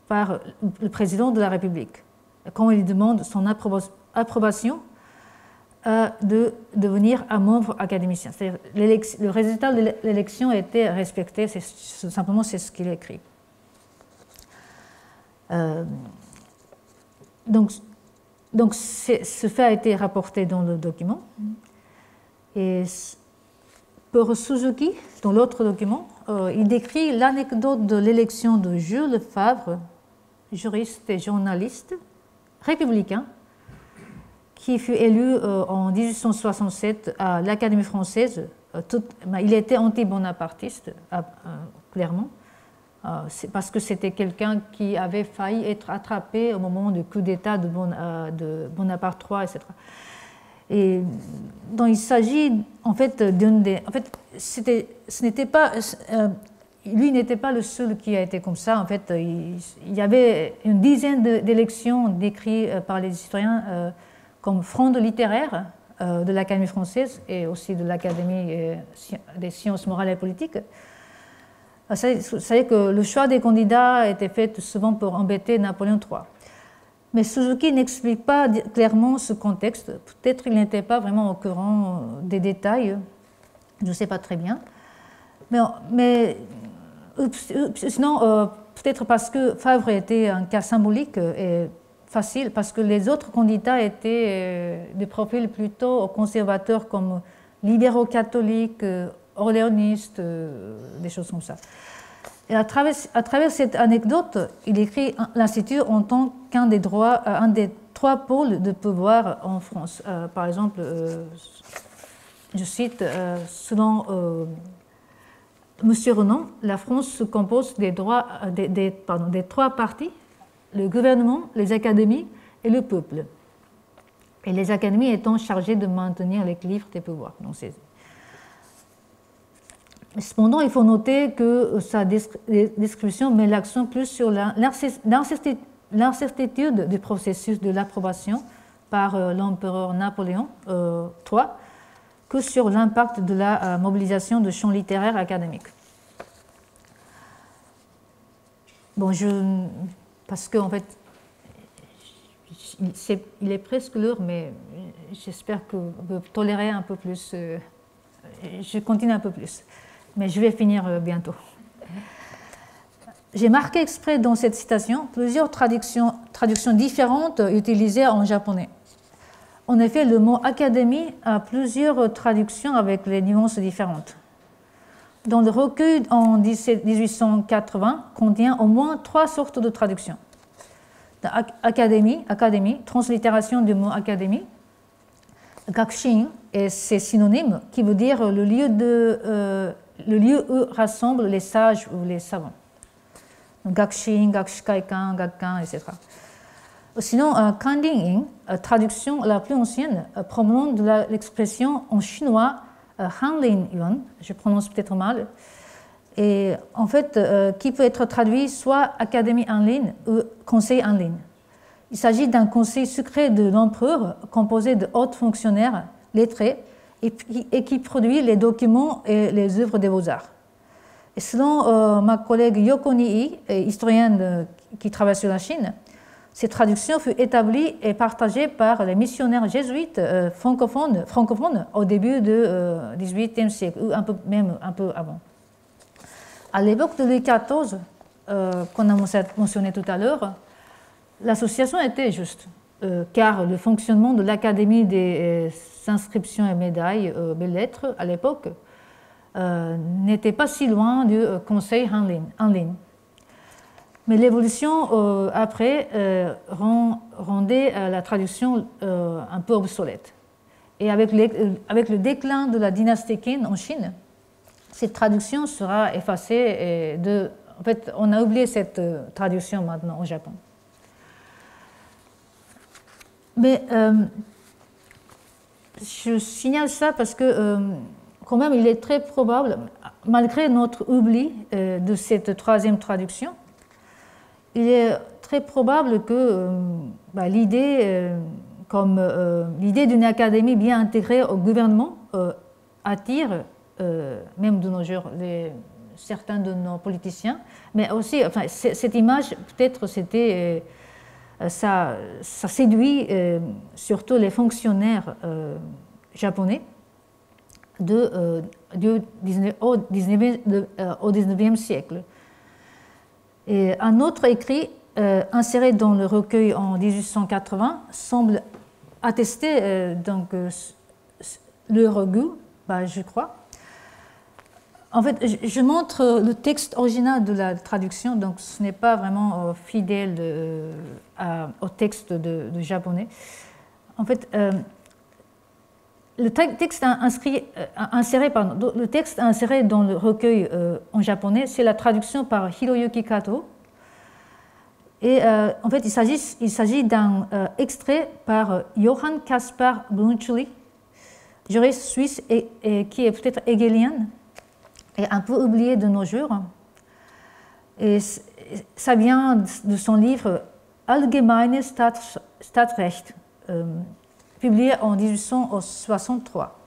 par le président de la République quand il demande son approbation de devenir un membre académicien. C'est-à-dire le résultat de l'élection a été respecté, simplement c'est ce qu'il écrit. Donc ce fait a été rapporté dans le document. Et pour Suzuki, dans l'autre document, il décrit l'anecdote de l'élection de Jules Favre, juriste et journaliste républicain, qui fut élu en 1867 à l'Académie française. Il était anti-bonapartiste, clairement, parce que c'était quelqu'un qui avait failli être attrapé au moment du coup d'État de Bonaparte III, etc. Et donc il s'agit en fait d'une des... En fait, lui n'était pas le seul qui a été comme ça. En fait, il y avait une dizaine d'élections décrites par les historiens comme fronde littéraire de l'Académie française et aussi de l'Académie des sciences morales et politiques. C'est que le choix des candidats était fait souvent pour embêter Napoléon III. Mais Suzuki n'explique pas clairement ce contexte. Peut-être qu'il n'était pas vraiment au courant des détails. Je ne sais pas très bien. Mais sinon, peut-être parce que Favre était un cas symbolique et facile, parce que les autres candidats étaient de profil plutôt conservateurs comme libéraux-catholiques, orléanistes, des choses comme ça. Et à travers cette anecdote, il écrit l'Institut en tant qu'un des trois pôles de pouvoir en France. Par exemple, je cite, selon M. Renan, la France se compose des trois parties, le gouvernement, les académies et le peuple. Et les académies étant chargées de maintenir l'équilibre des pouvoirs. Donc cependant, il faut noter que sa description met l'accent plus sur l'incertitude du processus de l'approbation par l'empereur Napoléon III que sur l'impact de la mobilisation de champs littéraires académiques. Bon, parce qu'en fait, il est presque l'heure, mais j'espère que vous tolérez un peu plus. Je continue un peu plus, mais je vais finir bientôt. J'ai marqué exprès dans cette citation plusieurs traductions différentes utilisées en japonais. En effet, le mot académie a plusieurs traductions avec les nuances différentes. Dans le recueil en 1880, contient au moins 3 sortes de traductions. Académie, translittération du mot académie. Gakushin et ses synonymes, qui veut dire le lieu où rassemblent les sages ou les savants. Gakushin, Gakushikaikan, Gakkan, etc. Sinon, Kanding-in, traduction la plus ancienne, provenant de l'expression en chinois Hanlin Yuan, je prononce peut-être mal, et en fait, qui peut être traduit soit Académie en ligne ou Conseil en ligne. Il s'agit d'un conseil secret de l'empereur composé de hauts fonctionnaires lettrés et qui produit les documents et les œuvres des beaux-arts. Et selon ma collègue Yoko Nii, historienne qui travaille sur la Chine, cette traduction fut établie et partagée par les missionnaires jésuites francophones au début du XVIIIe siècle, ou même un peu avant. À l'époque de Louis XIV, qu'on a mentionné tout à l'heure, l'association était juste, car le fonctionnement de l'Académie des inscriptions et médailles belles-lettres à l'époque n'était pas si loin du conseil en ligne. Mais l'évolution après rendait la traduction un peu obsolète. Et avec le déclin de la dynastie Qin en Chine, cette traduction sera effacée. En fait, on a oublié cette traduction maintenant au Japon. Mais je signale ça parce que quand même, il est très probable, malgré notre oubli de cette troisième traduction, il est très probable que l'idée d'une académie bien intégrée au gouvernement attire, même de nos jours, certains de nos politiciens, mais aussi, cette image, peut-être, ça séduit surtout les fonctionnaires japonais au XIXe siècle. Et un autre écrit inséré dans le recueil en 1880 semble attester leur goût, je crois. En fait, je montre le texte original de la traduction, donc ce n'est pas vraiment fidèle au texte de japonais. En fait, le texte inséré dans le recueil en japonais, c'est la traduction par Hiroyuki Kato. Et en fait, il s'agit d'un extrait par Johann Caspar Brunchuli, juriste suisse et qui est peut-être hegelien et un peu oublié de nos jours. Et ça vient de son livre Allgemeines Staatsrecht, publié en 1863.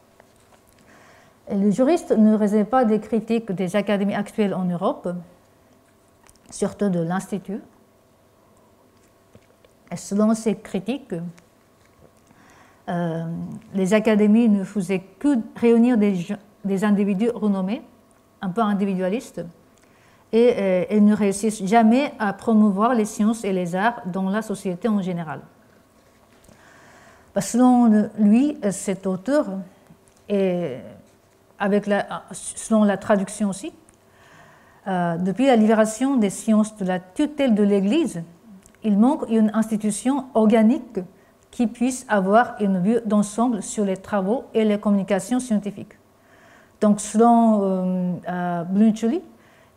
Et le juriste ne réserve pas des critiques des académies actuelles en Europe, surtout de l'Institut. Et selon ces critiques, les académies ne faisaient que réunir des individus renommés, un peu individualistes, et elles ne réussissent jamais à promouvoir les sciences et les arts dans la société en général. Selon lui, cet auteur, et selon la traduction aussi, depuis la libération des sciences de la tutelle de l'Église, il manque une institution organique qui puisse avoir une vue d'ensemble sur les travaux et les communications scientifiques. Donc, selon Brunchuli,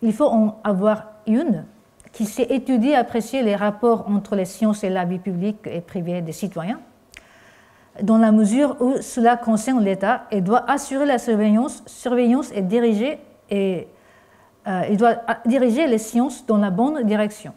il faut en avoir une qui sait étudier et apprécier les rapports entre les sciences et la vie publique et privée des citoyens, dans la mesure où cela concerne l'État et doit assurer la surveillance et diriger les sciences dans la bonne direction.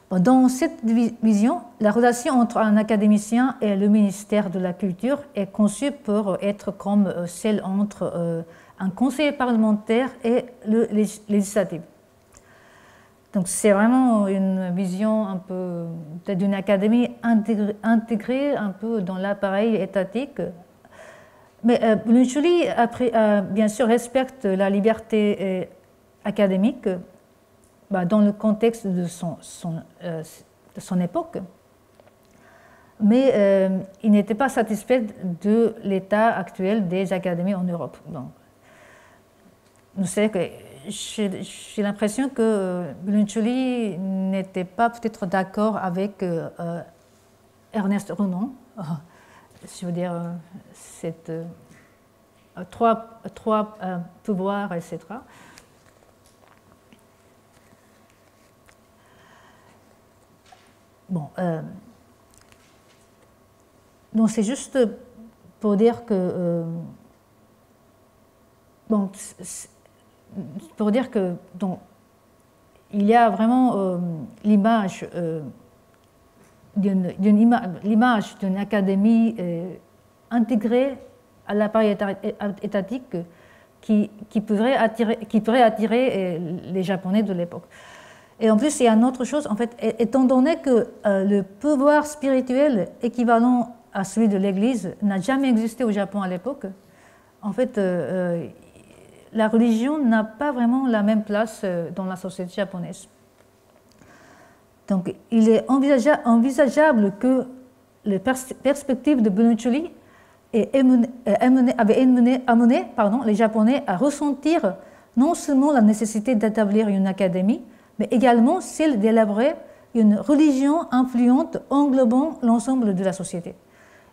Dans cette vision, la relation entre un académicien et le ministère de la Culture est conçue pour être comme celle entre un conseiller parlementaire et le législatif. Donc c'est vraiment une vision un peu d'une académie intégrée un peu dans l'appareil étatique. Mais Brunchuli, bien sûr, respecte la liberté académique dans le contexte de son époque. Mais il n'était pas satisfait de l'état actuel des académies en Europe. Donc, j'ai l'impression que Brunchuli n'était pas peut-être d'accord avec Ernest Renan. Je veux dire, trois pouvoirs, etc. Bon, donc c'est juste pour dire que donc, il y a vraiment l'image d'une académie intégrée à l'appareil étatique qui pourrait attirer les Japonais de l'époque. Et en plus, il y a une autre chose, en fait, étant donné que le pouvoir spirituel équivalent à celui de l'Église n'a jamais existé au Japon à l'époque, en fait, la religion n'a pas vraiment la même place dans la société japonaise. Donc, il est envisageable que les perspectives de Brunchuli avaient amené les Japonais à ressentir non seulement la nécessité d'établir une académie, mais également celle d'élaborer une religion influente englobant l'ensemble de la société.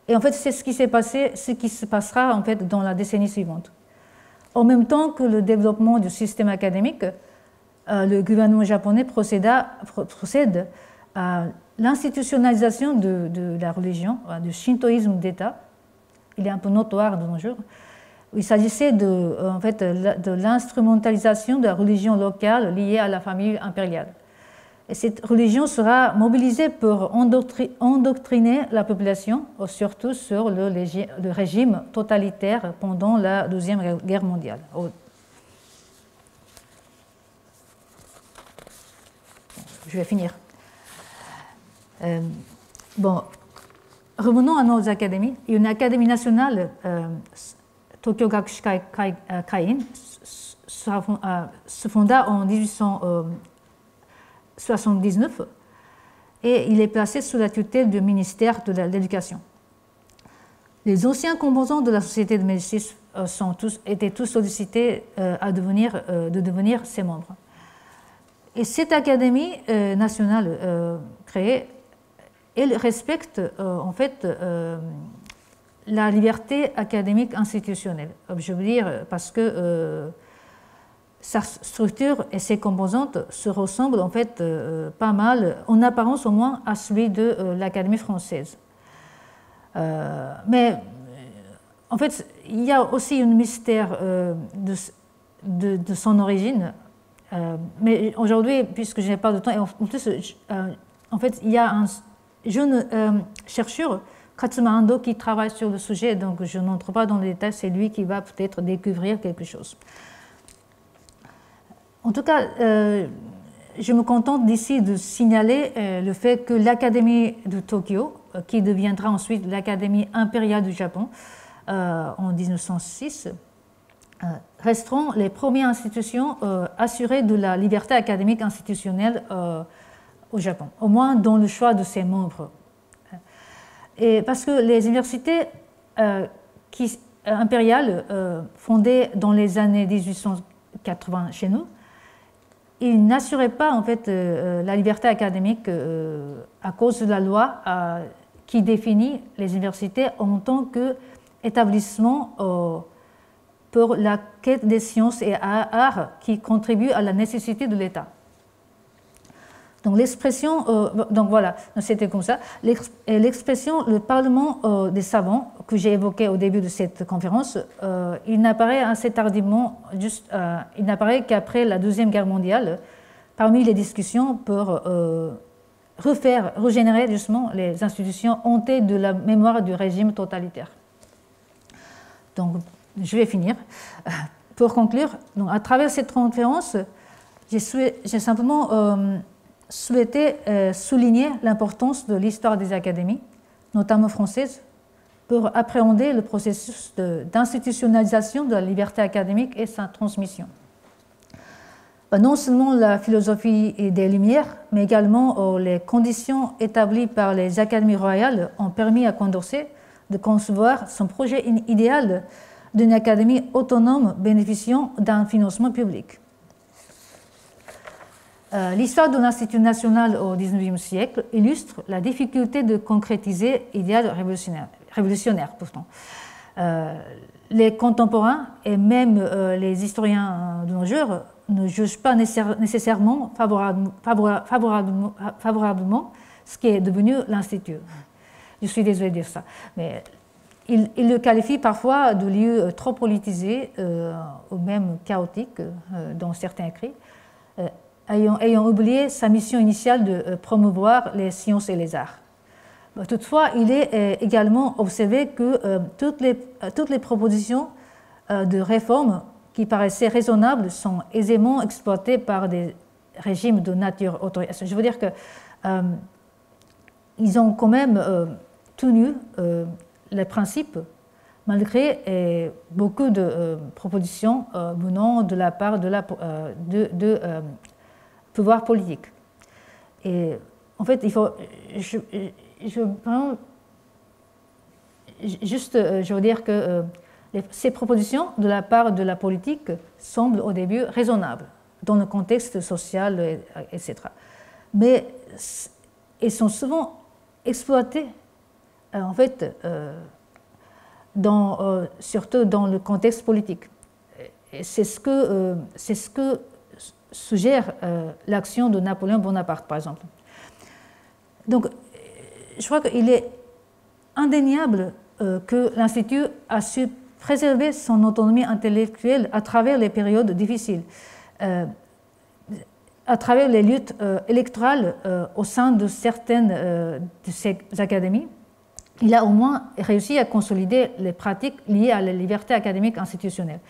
Et en fait, c'est ce qui s'est passé, ce qui se passera en fait dans la décennie suivante. En même temps que le développement du système académique, le gouvernement japonais procède à l'institutionnalisation de la religion, du shintoïsme d'État. Il est un peu notoire de nos jours. Il s'agissait de l'instrumentalisation de la religion locale liée à la famille impériale. Et cette religion sera mobilisée pour endoctriner la population, surtout sur le régime totalitaire pendant la Deuxième Guerre mondiale. Je vais finir. Revenons à nos académies. Une académie nationale, Tokyo Gakushikai Kain, se fonda en 1879 et il est placé sous la tutelle du ministère de l'Éducation. Les anciens composants de la société de Médicis étaient tous sollicités de devenir ses membres. Et cette académie nationale créée, elle respecte en fait la liberté académique institutionnelle. Je veux dire parce que sa structure et ses composantes se ressemblent en fait pas mal, en apparence au moins, à celui de l'Académie française. Mais en fait, il y a aussi un mystère de son origine. Mais aujourd'hui, puisque je n'ai pas de temps, et en plus, en fait, il y a un jeune chercheur, Katsuma Ando, qui travaille sur le sujet, donc je n'entre pas dans les détails, c'est lui qui va peut-être découvrir quelque chose. En tout cas, je me contente d'ici de signaler le fait que l'Académie de Tokyo, qui deviendra ensuite l'Académie impériale du Japon en 1906, resteront les premières institutions assurées de la liberté académique institutionnelle au Japon, au moins dans le choix de ses membres. Et parce que les universités impériales fondées dans les années 1880 chez nous, ils n'assuraient pas en fait la liberté académique à cause de la loi qui définit les universités en tant qu'établissement pour la quête des sciences et arts qui contribuent à la nécessité de l'État. Donc l'expression, donc voilà, c'était comme ça. L'expression le Parlement des savants que j'ai évoqué au début de cette conférence, il n'apparaît assez tardivement, il n'apparaît qu'après la Deuxième Guerre mondiale, parmi les discussions pour régénérer justement les institutions hantées de la mémoire du régime totalitaire. Donc je vais finir. Pour conclure, donc, à travers cette conférence, j'ai simplement souhaité souligner l'importance de l'histoire des académies, notamment françaises, pour appréhender le processus d'institutionnalisation de la liberté académique et sa transmission. Non seulement la philosophie des Lumières, mais également les conditions établies par les académies royales ont permis à Condorcet de concevoir son projet idéal d'une académie autonome bénéficiant d'un financement public. L'histoire de l'Institut national au XIXe siècle illustre la difficulté de concrétiser l'idéal révolutionnaire pourtant. Les contemporains et même les historiens de nos jours ne jugent pas nécessairement favorablement ce qui est devenu l'Institut. Je suis désolée de dire ça, mais ils le qualifient parfois de lieu trop politisé ou même chaotique dans certains écrits, ayant oublié sa mission initiale de promouvoir les sciences et les arts. Toutefois, il est également observé que toutes les propositions de réforme qui paraissaient raisonnables sont aisément exploitées par des régimes de nature autoritaire. Je veux dire qu'ils ont quand même tenu les principes malgré beaucoup de propositions venant de la part de pouvoir politique. Et en fait, il faut... je veux dire que ces propositions de la part de la politique semblent au début raisonnables dans le contexte social, etc. Mais elles sont souvent exploitées, en fait, surtout dans le contexte politique. C'est ce que suggère l'action de Napoléon Bonaparte, par exemple. Donc, je crois qu'il est indéniable que l'Institut a su préserver son autonomie intellectuelle à travers les périodes difficiles, à travers les luttes électorales au sein de certaines de ces académies. Il a au moins réussi à consolider les pratiques liées à la liberté académique institutionnelle.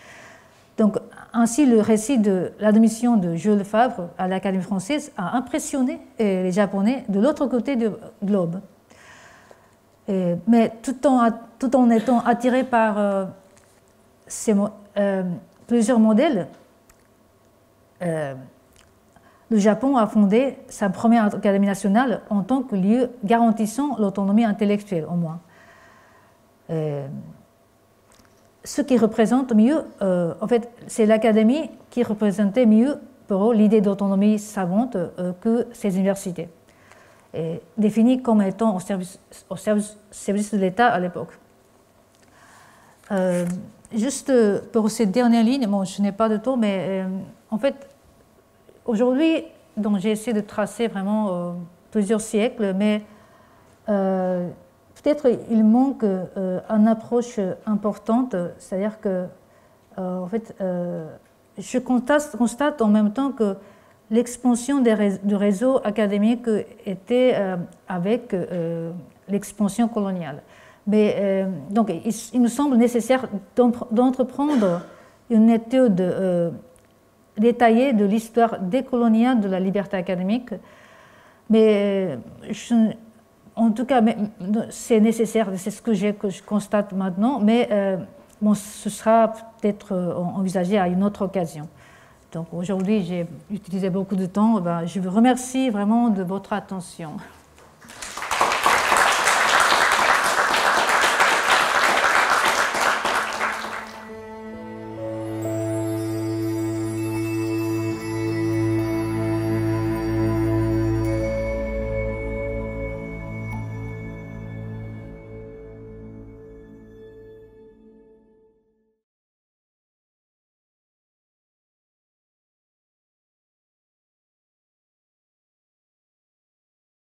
Donc, ainsi, le récit de l'admission de Jules Favre à l'Académie française a impressionné les Japonais de l'autre côté du globe. Mais tout en étant attiré par plusieurs modèles, le Japon a fondé sa première académie nationale en tant que lieu garantissant l'autonomie intellectuelle, au moins. Ce qui représente mieux, en fait, c'est l'académie qui représentait mieux pour eux l'idée d'autonomie savante que ces universités, définies comme étant au service de l'État à l'époque. Juste pour cette dernière ligne, bon, je n'ai pas de temps, mais en fait, aujourd'hui, j'ai essayé de tracer vraiment plusieurs siècles, mais peut-être il manque une approche importante, c'est-à-dire que, en fait, je constate en même temps que l'expansion du réseau académique était avec l'expansion coloniale. Mais donc, il nous semble nécessaire d'entreprendre une étude détaillée de l'histoire décoloniale de la liberté académique, mais en tout cas, c'est nécessaire, c'est ce que je constate maintenant, mais bon, ce sera peut-être envisagé à une autre occasion. Donc aujourd'hui, j'ai utilisé beaucoup de temps. Je vous remercie vraiment de votre attention.